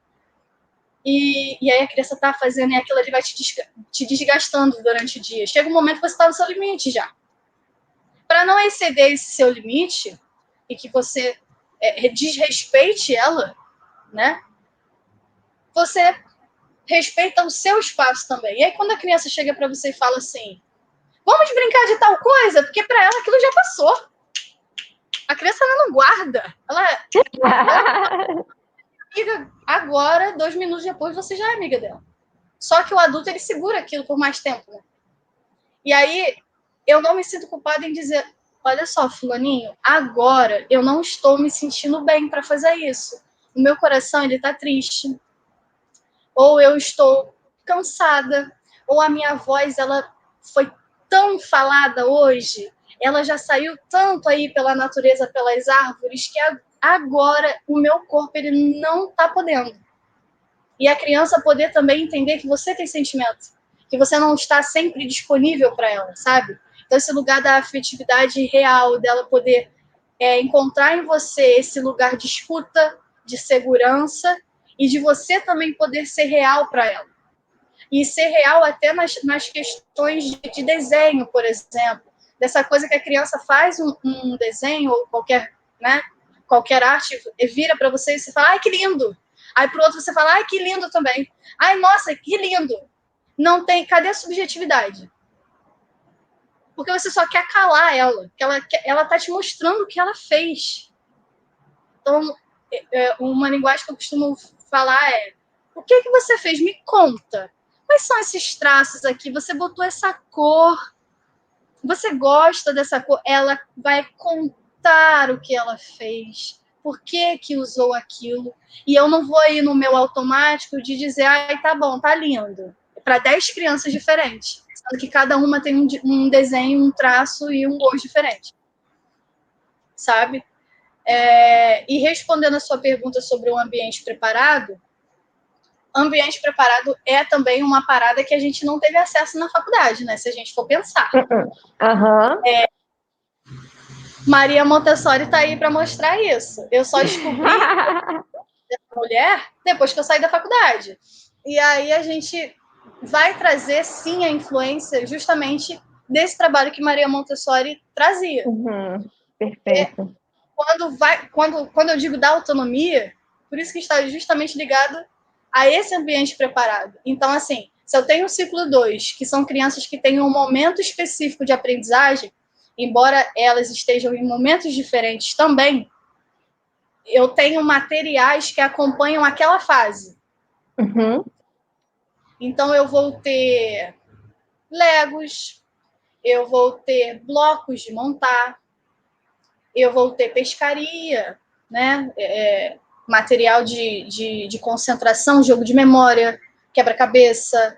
E aí a criança está fazendo e aquilo ali vai te desgastando durante o dia. Chega um momento que você está no seu limite já. Para não exceder esse seu limite e que você desrespeite ela, né? Você respeita o seu espaço também. E aí quando a criança chega para você e fala assim, vamos brincar de tal coisa, porque para ela aquilo já passou. A criança ela não guarda. Ela amiga agora, 2 minutos depois, você já é amiga dela. Só que o adulto, ele segura aquilo por mais tempo, né? E aí, eu não me sinto culpada em dizer, olha só, fulaninho, agora eu não estou me sentindo bem para fazer isso. O meu coração, ele tá triste. Ou eu estou cansada. Ou a minha voz, ela foi tão falada hoje, ela já saiu tanto aí pela natureza, pelas árvores, que agora o meu corpo, ele não tá podendo. E a criança poder também entender que você tem sentimento, que você não está sempre disponível para ela, sabe? Então, esse lugar da afetividade real, dela poder encontrar em você esse lugar de escuta, de segurança, e de você também poder ser real para ela. E ser real até nas questões de desenho, por exemplo. Dessa coisa que a criança faz um desenho, ou qualquer arte, vira para você e você fala, ai, que lindo! Aí para o outro você fala, ai, que lindo também. Ai, nossa, que lindo. Não tem, cadê a subjetividade? Porque você só quer calar ela, que ela tá te mostrando o que ela fez. Então, uma linguagem que eu costumo falar é, o que você fez? Me conta. Quais são esses traços aqui? Você botou essa cor, você gosta dessa cor? Ela vai contar o que ela fez, por que usou aquilo, e eu não vou ir no meu automático de dizer, ai, tá bom, tá lindo, para 10 crianças diferentes, sendo que cada uma tem um desenho, um traço e um gosto diferente, sabe? E respondendo a sua pergunta sobre o ambiente preparado é também uma parada que a gente não teve acesso na faculdade, né? Se a gente for pensar. Uhum. Maria Montessori está aí para mostrar isso. Eu só descobri essa mulher depois que eu saí da faculdade. E aí a gente vai trazer, sim, a influência justamente desse trabalho que Maria Montessori trazia. Uhum. Perfeito. Quando eu digo da autonomia, por isso que está justamente ligado a esse ambiente preparado. Então, assim, se eu tenho o ciclo 2, que são crianças que têm um momento específico de aprendizagem, embora elas estejam em momentos diferentes também, eu tenho materiais que acompanham aquela fase. Uhum. Então, eu vou ter Legos, eu vou ter blocos de montar, eu vou ter pescaria, né? material de concentração, jogo de memória, quebra-cabeça,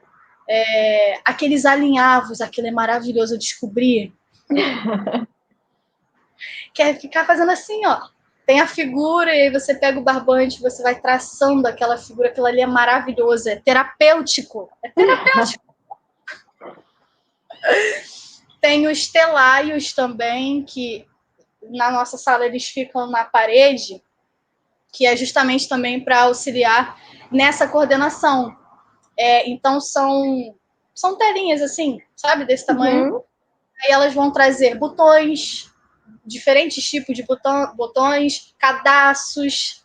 aqueles alinhavos, aquilo é maravilhoso, eu descobri. Que é ficar fazendo assim, ó. Tem a figura e aí você pega o barbante, você vai traçando aquela figura, aquilo ali é maravilhoso, é terapêutico. É terapêutico. Tem os telários também, que na nossa sala eles ficam na parede, que é justamente também para auxiliar nessa coordenação. Então são telinhas assim, sabe, desse tamanho. Uhum. Aí elas vão trazer botões, diferentes tipos de botões, cadastros.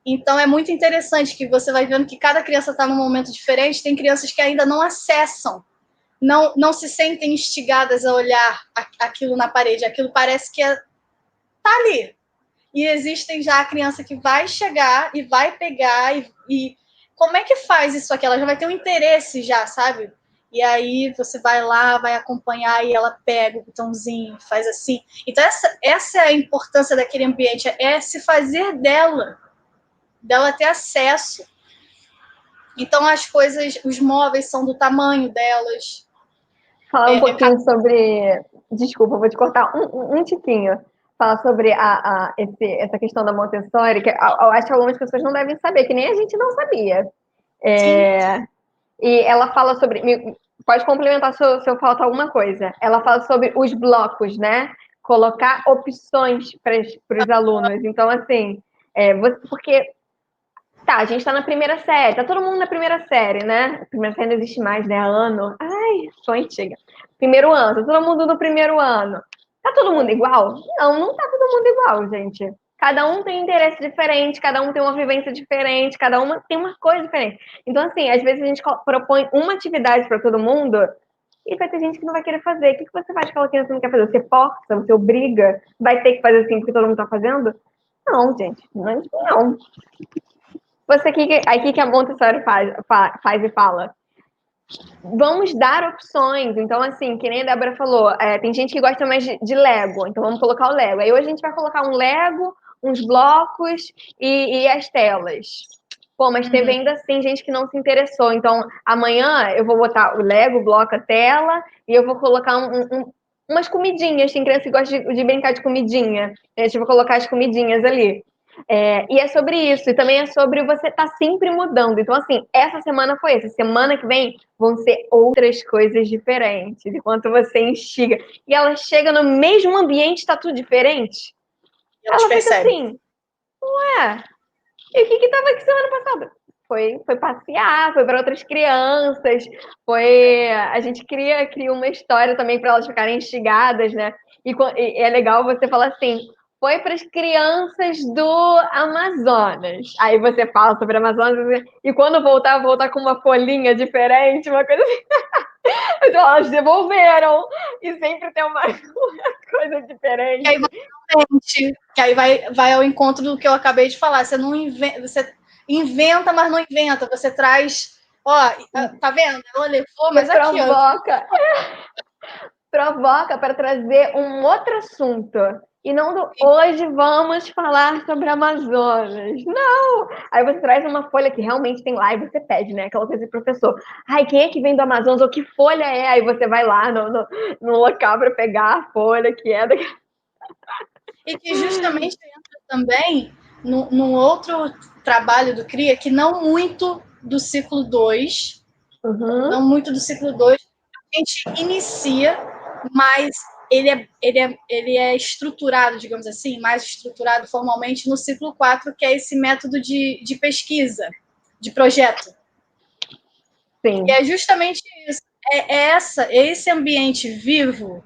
Então é muito interessante que você vai vendo que cada criança está num momento diferente. Tem crianças que ainda não acessam, não se sentem instigadas a olhar aquilo na parede. Aquilo parece que tá ali. E existem já a criança que vai chegar e vai pegar e como é que faz isso aqui? Ela já vai ter um interesse já, sabe? E aí você vai lá, vai acompanhar e ela pega o botãozinho, faz assim. Então essa é a importância daquele ambiente, é se fazer dela ter acesso. Então as coisas, os móveis são do tamanho delas. Falar um pouquinho sobre. Desculpa, vou te cortar um tiquinho. Falar sobre essa questão da Montessori, que eu acho que algumas pessoas não devem saber, que nem a gente não sabia. Sim. E ela fala sobre. Pode complementar se eu falta alguma coisa. Ela fala sobre os blocos, né? Colocar opções para os alunos. Então, assim, porque tá, a gente tá na primeira série, tá todo mundo na primeira série, né? A primeira série não existe mais, né? Ano. Ai, sou antiga. Primeiro ano, tá todo mundo no primeiro ano. Tá todo mundo igual? Não, não tá todo mundo igual, gente. Cada um tem um interesse diferente, cada um tem uma vivência diferente, cada uma tem uma coisa diferente. Então, assim, às vezes a gente propõe uma atividade para todo mundo e vai ter gente que não vai querer fazer. O que você faz com aquela criança que não quer fazer? Você força, você obriga, vai ter que fazer assim porque todo mundo tá fazendo? Não, gente, não. Você aqui que a Montessori faz e fala. Vamos dar opções. Então, assim, que nem a Débora falou, tem gente que gosta mais de Lego, então vamos colocar o Lego. Aí hoje a gente vai colocar um Lego, uns blocos e as telas. Pô, mas teve ainda assim gente que não se interessou. Então, amanhã eu vou botar o Lego, o bloco, a tela, e eu vou colocar umas comidinhas. Tem criança que gosta de brincar de comidinha. A gente vai colocar as comidinhas ali. E é sobre isso, e também é sobre você estar sempre mudando. Então, assim, essa semana foi essa. Semana que vem vão ser outras coisas diferentes, enquanto você instiga. E ela chega no mesmo ambiente, está tudo diferente. Ela fica assim, ué, e o que estava aqui semana passada? Foi passear, foi para outras crianças, a gente cria uma história também para elas ficarem instigadas, né? E é legal você falar assim, foi para as crianças do Amazonas. Aí você fala sobre Amazonas e quando voltar com uma folhinha diferente, uma coisa assim. Então elas devolveram e sempre tem uma coisa diferente. Que aí vai ao encontro do que eu acabei de falar. Você não inventa, você inventa, mas não inventa. Você traz, ó, tá vendo? Ela levou, mas aqui, provoca para trazer um outro assunto. E não do hoje vamos falar sobre Amazonas. Não! Aí você traz uma folha que realmente tem lá e você pede, né? Aquela coisa de professor. Ai, quem é que vem do Amazonas? Ou que folha é? Aí você vai lá no local para pegar a folha que é. E que justamente entra também num outro trabalho do CRIA, que não muito do ciclo 2, não muito do ciclo 2, a gente inicia, mas ele é estruturado, digamos assim, mais estruturado formalmente no ciclo 4, que é esse método de pesquisa, de projeto. Sim. E é justamente isso. É esse ambiente vivo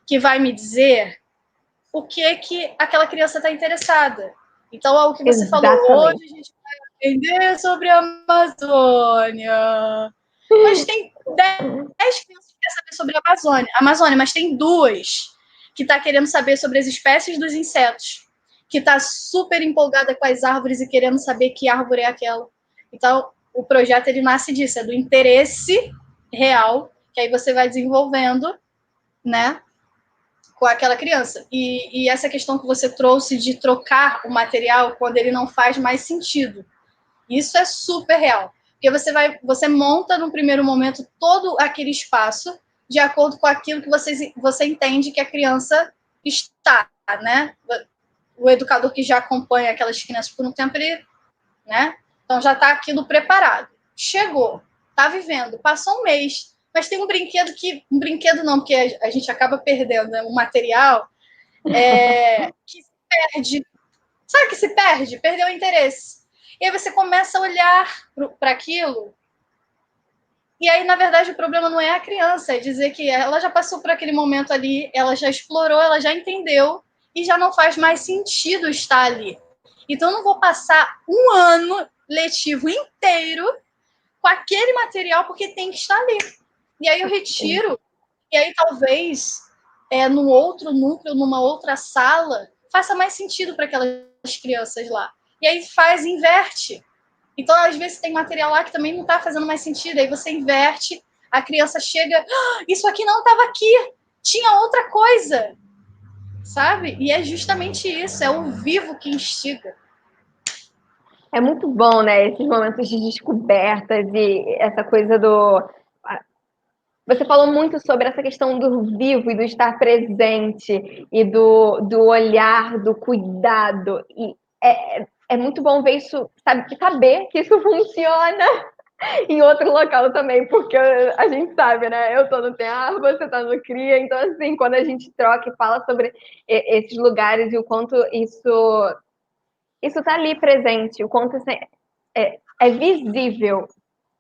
que vai me dizer o que aquela criança está interessada. Então, é o que você Exatamente. falou, hoje a gente vai aprender sobre a Amazônia. Mas tem 10 crianças que querem saber sobre a Amazônia, mas tem 2 que estão querendo saber sobre as espécies dos insetos, que está super empolgada com as árvores e querendo saber que árvore é aquela. Então, o projeto ele nasce disso, é do interesse real, que aí você vai desenvolvendo, né? com aquela criança. E essa questão que você trouxe de trocar o material quando ele não faz mais sentido. Isso é super real. Porque você monta no primeiro momento todo aquele espaço de acordo com aquilo que você entende que a criança está, né? O educador que já acompanha aquelas crianças por um tempo, ele, né? Então já está aquilo preparado. Chegou, está vivendo, passou um mês, mas tem um brinquedo não, porque a gente acaba perdendo, né? Um material que se perde. Sabe que se perde? Perdeu o interesse. E aí você começa a olhar para aquilo. E aí, na verdade, o problema não é a criança, é dizer que ela já passou por aquele momento ali, ela já explorou, ela já entendeu e já não faz mais sentido estar ali. Então, eu não vou passar um ano letivo inteiro com aquele material porque tem que estar ali. E aí eu retiro, e aí talvez num outro núcleo, numa outra sala, faça mais sentido para aquelas crianças lá. E aí inverte. Então, às vezes, tem material lá que também não está fazendo mais sentido. Aí você inverte, a criança chega, isso aqui não estava aqui, tinha outra coisa, sabe? E é justamente isso, é o vivo que instiga. É muito bom, né? Esses momentos de descobertas e essa coisa do. Você falou muito sobre essa questão do vivo e do estar presente e do olhar, do cuidado. E é muito bom ver isso, saber que isso funciona em outro local também, porque a gente sabe, né? Eu tô no Tear, você tá no CRIA, então, assim, quando a gente troca e fala sobre esses lugares e o quanto isso tá ali presente, o quanto é visível,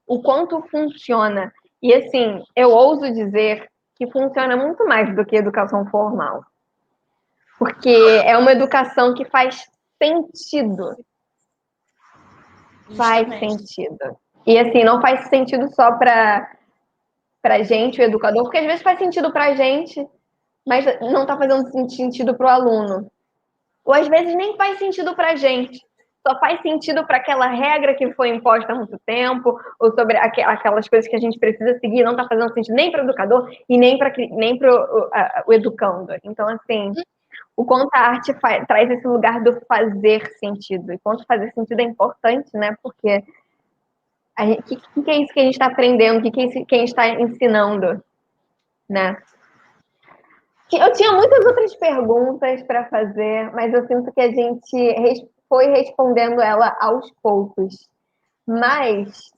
o quanto funciona. E, assim, eu ouso dizer que funciona muito mais do que educação formal. Porque é uma educação que faz sentido. Faz sentido. E, assim, não faz sentido só para gente, o educador, porque às vezes faz sentido para a gente, mas não está fazendo sentido para o aluno. Ou às vezes nem faz sentido para a gente, só faz sentido para aquela regra que foi imposta há muito tempo, ou sobre aquelas coisas que a gente precisa seguir, não está fazendo sentido nem para o educador e nem para o educando. Então, assim, o quanto a arte traz esse lugar do fazer sentido, e quanto fazer sentido é importante, né? Porque o que é isso que a gente está aprendendo, o que é isso que a gente está ensinando, né? Eu tinha muitas outras perguntas para fazer, mas eu sinto que a gente foi respondendo ela aos poucos. Mas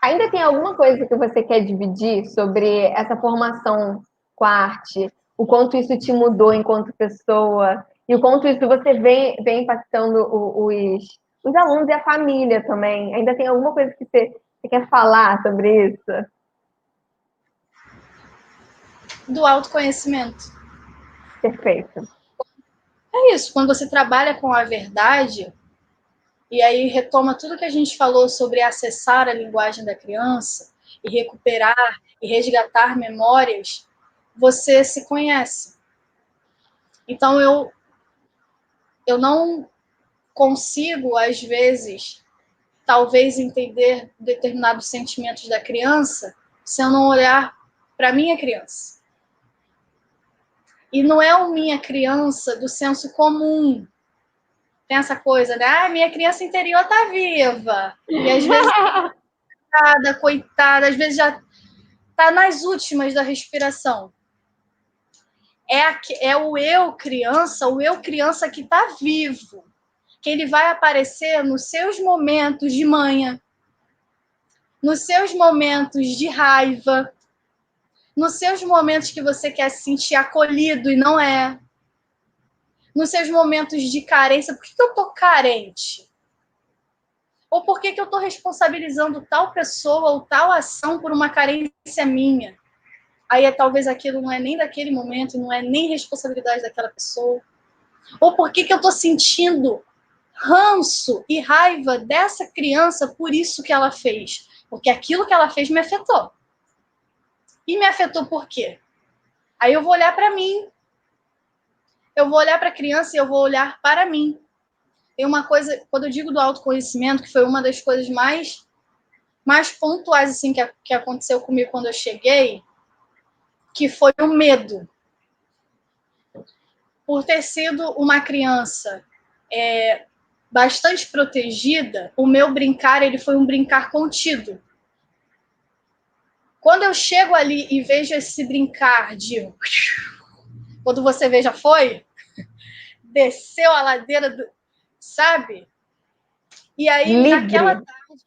ainda tem alguma coisa que você quer dividir sobre essa formação com a arte? O quanto isso te mudou enquanto pessoa? E o quanto isso você vem impactando os alunos e a família também? Ainda tem alguma coisa que você quer falar sobre isso? Do autoconhecimento. Perfeito. É isso, quando você trabalha com a verdade, e aí retoma tudo que a gente falou sobre acessar a linguagem da criança, e recuperar e resgatar memórias, você se conhece. Então, eu não consigo, às vezes, talvez entender determinados sentimentos da criança se eu não olhar para a minha criança. E não é o minha criança do senso comum. Tem essa coisa, né? Minha criança interior tá viva. E às vezes, coitada, às vezes já tá nas últimas da respiração. É o eu criança que tá vivo. Que ele vai aparecer nos seus momentos de manhã, nos seus momentos de raiva, nos seus momentos que você quer se sentir acolhido e não é, nos seus momentos de carência. Por que eu tô carente? Ou por que eu estou responsabilizando tal pessoa ou tal ação por uma carência minha? Aí talvez aquilo não é nem daquele momento, não é nem responsabilidade daquela pessoa. Ou por que eu estou sentindo ranço e raiva dessa criança por isso que ela fez? Porque aquilo que ela fez me afetou. E me afetou por quê? Aí eu vou olhar para mim. Eu vou olhar para a criança e eu vou olhar para mim. Tem uma coisa, quando eu digo do autoconhecimento, que foi uma das coisas mais pontuais assim, que aconteceu comigo quando eu cheguei, que foi o medo. por ter sido uma criança bastante protegida, o meu brincar ele foi um brincar contido. Quando eu chego ali e vejo esse brincar de... Quando você vê, já foi? Desceu a ladeira, sabe? E aí, naquela Livre. tarde,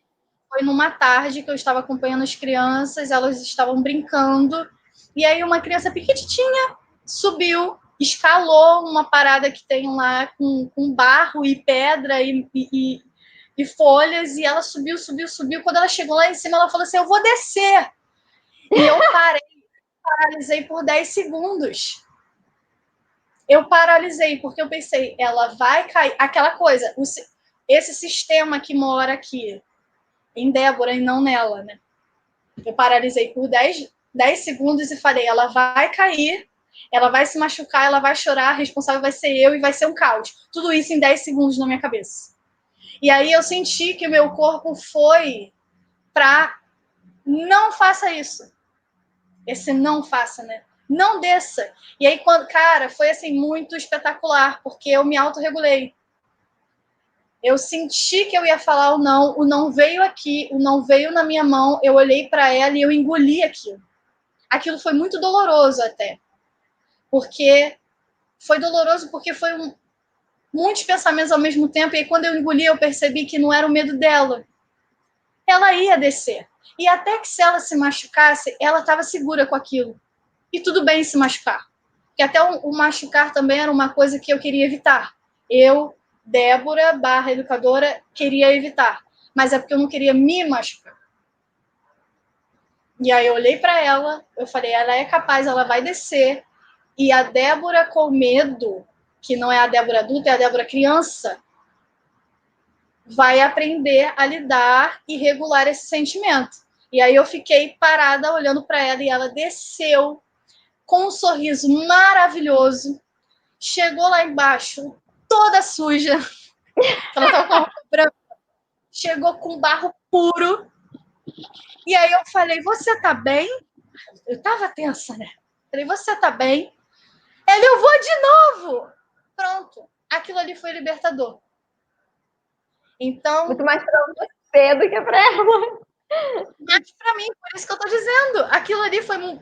foi numa tarde que eu estava acompanhando as crianças, elas estavam brincando, e aí uma criança pequitinha subiu, escalou uma parada que tem lá com barro e pedra e folhas, e ela subiu. Quando ela chegou lá em cima, ela falou assim, eu vou descer. E eu paralisei por 10 segundos. Eu paralisei, porque eu pensei, ela vai cair. Aquela coisa, esse sistema que mora aqui, em Débora e não nela, né? Eu paralisei por 10 segundos e falei, ela vai cair, ela vai se machucar, ela vai chorar, a responsável vai ser eu e vai ser um caos. Tudo isso em 10 segundos na minha cabeça. E aí eu senti que o meu corpo foi para não faça isso. Esse não faça, né? Não desça. E aí, cara, foi assim muito espetacular, porque eu me autorregulei. Eu senti que eu ia falar o não veio aqui, o não veio na minha mão, eu olhei para ela e eu engoli aquilo. Aquilo foi muito doloroso até, porque foi doloroso porque foi muitos pensamentos ao mesmo tempo, e aí, quando eu engoli, eu percebi que não era o medo dela. Ela ia descer. E até que se ela se machucasse, ela estava segura com aquilo. E tudo bem se machucar. Porque até o machucar também era uma coisa que eu queria evitar. Eu, Débora, / educadora, queria evitar. Mas é porque eu não queria me machucar. E aí eu olhei para ela, eu falei, ela é capaz, ela vai descer. E a Débora com medo, que não é a Débora adulta, é a Débora criança, vai aprender a lidar e regular esse sentimento. E aí eu fiquei parada olhando para ela e ela desceu com um sorriso maravilhoso, chegou lá embaixo toda suja, ela estava com a roupa branca, chegou com barro puro, e aí eu falei, você tá bem? Eu estava tensa, né? Falei, você tá bem? Ela, eu vou de novo! Pronto, aquilo ali foi libertador. Então... Muito mais para você do que para ela. Mas para mim, por isso que eu tô dizendo, aquilo ali foi...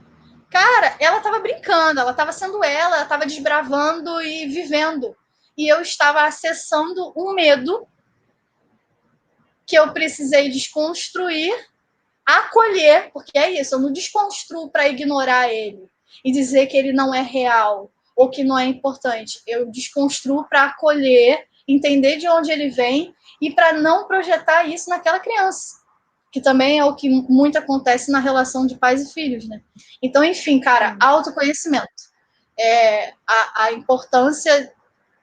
Cara, ela estava brincando, ela estava sendo ela estava desbravando e vivendo. E eu estava acessando um medo que eu precisei desconstruir, acolher, porque é isso, eu não desconstruo para ignorar ele e dizer que ele não é real ou que não é importante. Eu desconstruo para acolher, entender de onde ele vem e para não projetar isso naquela criança, que também é o que muito acontece na relação de pais e filhos, né? Então, enfim, cara, autoconhecimento. A importância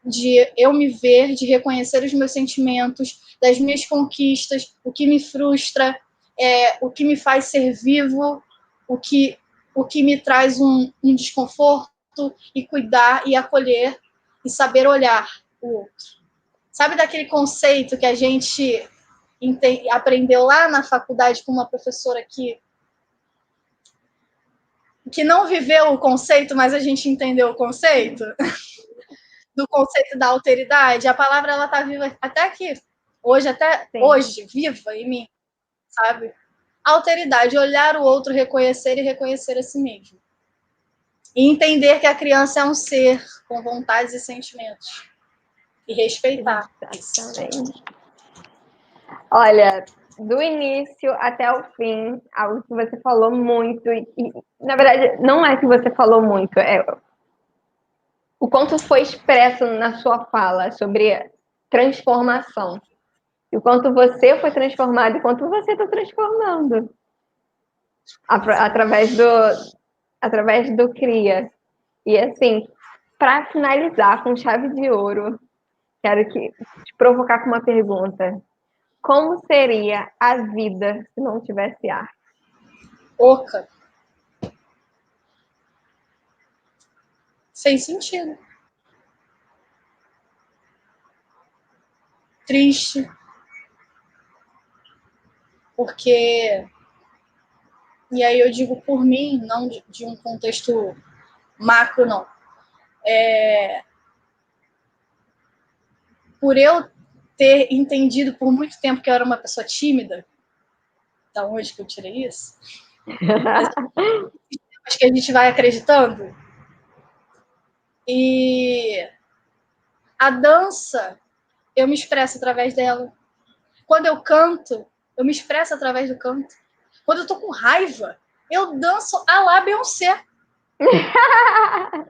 de eu me ver, de reconhecer os meus sentimentos, das minhas conquistas, o que me frustra, o que me faz ser vivo, o que me traz um desconforto, e cuidar e acolher e saber olhar o outro. Sabe daquele conceito que a gente aprendeu lá na faculdade com uma professora que não viveu o conceito, mas a gente entendeu o conceito? Do conceito da alteridade, a palavra ela tá viva até aqui, hoje, viva em mim, sabe? Alteridade, olhar o outro, reconhecer e reconhecer a si mesmo. E entender que a criança é um ser com vontades e sentimentos. E respeitar. Exatamente. Olha, do início até o fim, algo que você falou muito, na verdade, não é que você falou muito, é o quanto foi expresso na sua fala sobre transformação. E o quanto você foi transformado e o quanto você está transformando através do CRIA. E assim, para finalizar com chave de ouro, quero te provocar com uma pergunta. Como seria a vida se não tivesse ar? Oca. Sem sentido. Triste. Porque... E aí eu digo por mim, não de um contexto macro, não. por eu ter entendido por muito tempo que eu era uma pessoa tímida, da onde que eu tirei isso? Acho que a gente vai acreditando. E a dança, eu me expresso através dela. Quando eu canto, eu me expresso através do canto. Quando eu tô com raiva, eu danço à la Beyoncé. A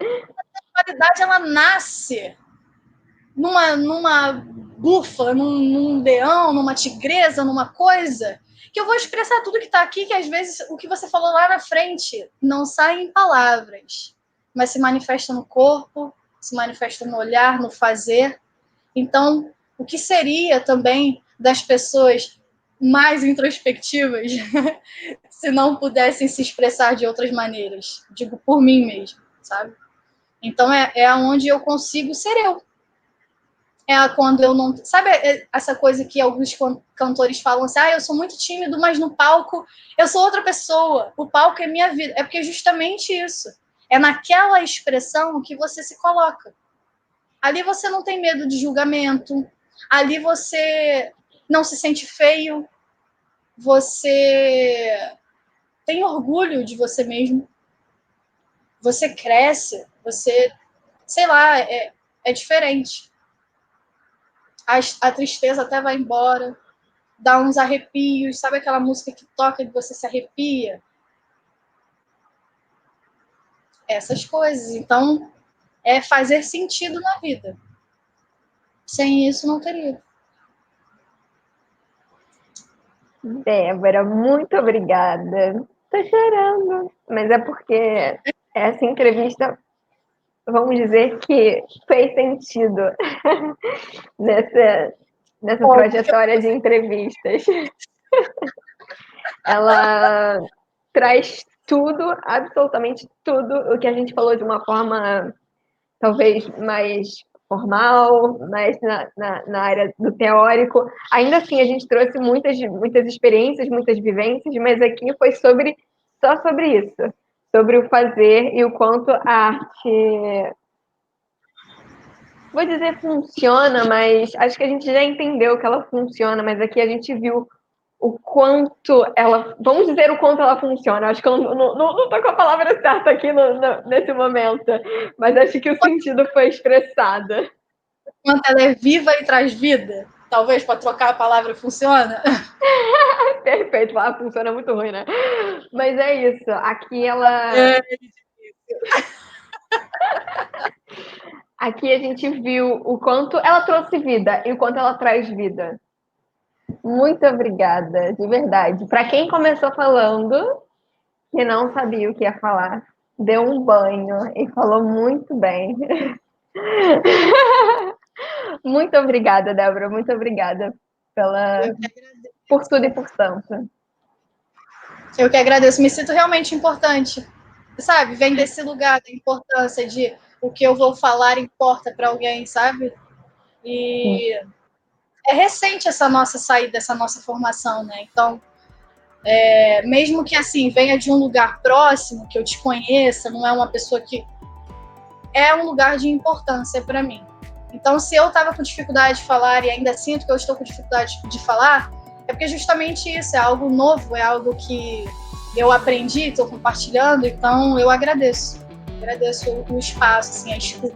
qualidade, ela nasce numa bufa, num leão, numa tigresa, numa coisa, que eu vou expressar tudo que tá aqui, que às vezes o que você falou lá na frente não sai em palavras, mas se manifesta no corpo, se manifesta no olhar, no fazer. Então, o que seria também das pessoas mais introspectivas se não pudessem se expressar de outras maneiras? Digo, por mim mesmo, sabe? Então, é onde eu consigo ser eu. É quando eu não... Sabe essa coisa que alguns cantores falam assim, eu sou muito tímido, mas no palco eu sou outra pessoa. O palco é minha vida. É porque é justamente isso. É naquela expressão que você se coloca. Ali você não tem medo de julgamento. Ali você não se sente feio. Você tem orgulho de você mesmo. Você cresce. Você, sei lá, é diferente. A tristeza até vai embora. Dá uns arrepios. Sabe aquela música que toca e você se arrepia? Essas coisas. Então, é fazer sentido na vida. Sem isso, não teria. Débora, muito obrigada. Tô chorando, mas é porque essa entrevista, vamos dizer que fez sentido nessa trajetória de entrevistas. Ela traz tudo, absolutamente tudo, o que a gente falou de uma forma talvez mais formal, mais na área do teórico. Ainda assim, a gente trouxe muitas experiências, muitas vivências, mas aqui foi só sobre isso, sobre o fazer e o quanto a arte, vou dizer funciona, mas acho que a gente já entendeu que ela funciona, mas aqui a gente viu o quanto ela... Vamos dizer o quanto ela funciona. Acho que eu não tô com a palavra certa aqui nesse momento, mas acho que o sentido foi expressado. Quanto ela é viva e traz vida. Talvez para trocar a palavra funciona. Perfeito, funciona muito ruim, né? Mas é isso. Aqui ela... Aqui a gente viu o quanto ela trouxe vida e o quanto ela traz vida. Muito obrigada, de verdade. Para quem começou falando que não sabia o que ia falar, deu um banho e falou muito bem. Muito obrigada, Débora. Muito obrigada por tudo e por tanto. Eu que agradeço. Me sinto realmente importante. Sabe? Vem desse lugar da importância de o que eu vou falar importa para alguém, sabe? E é recente essa nossa saída, essa nossa formação, né? Então, mesmo que assim venha de um lugar próximo, que eu te conheça, não é uma pessoa que... É um lugar de importância para mim. Então, se eu estava com dificuldade de falar e ainda sinto que eu estou com dificuldade de falar, é porque justamente isso, é algo novo, é algo que eu aprendi, estou compartilhando, então eu agradeço. Agradeço o espaço, assim, a escuta.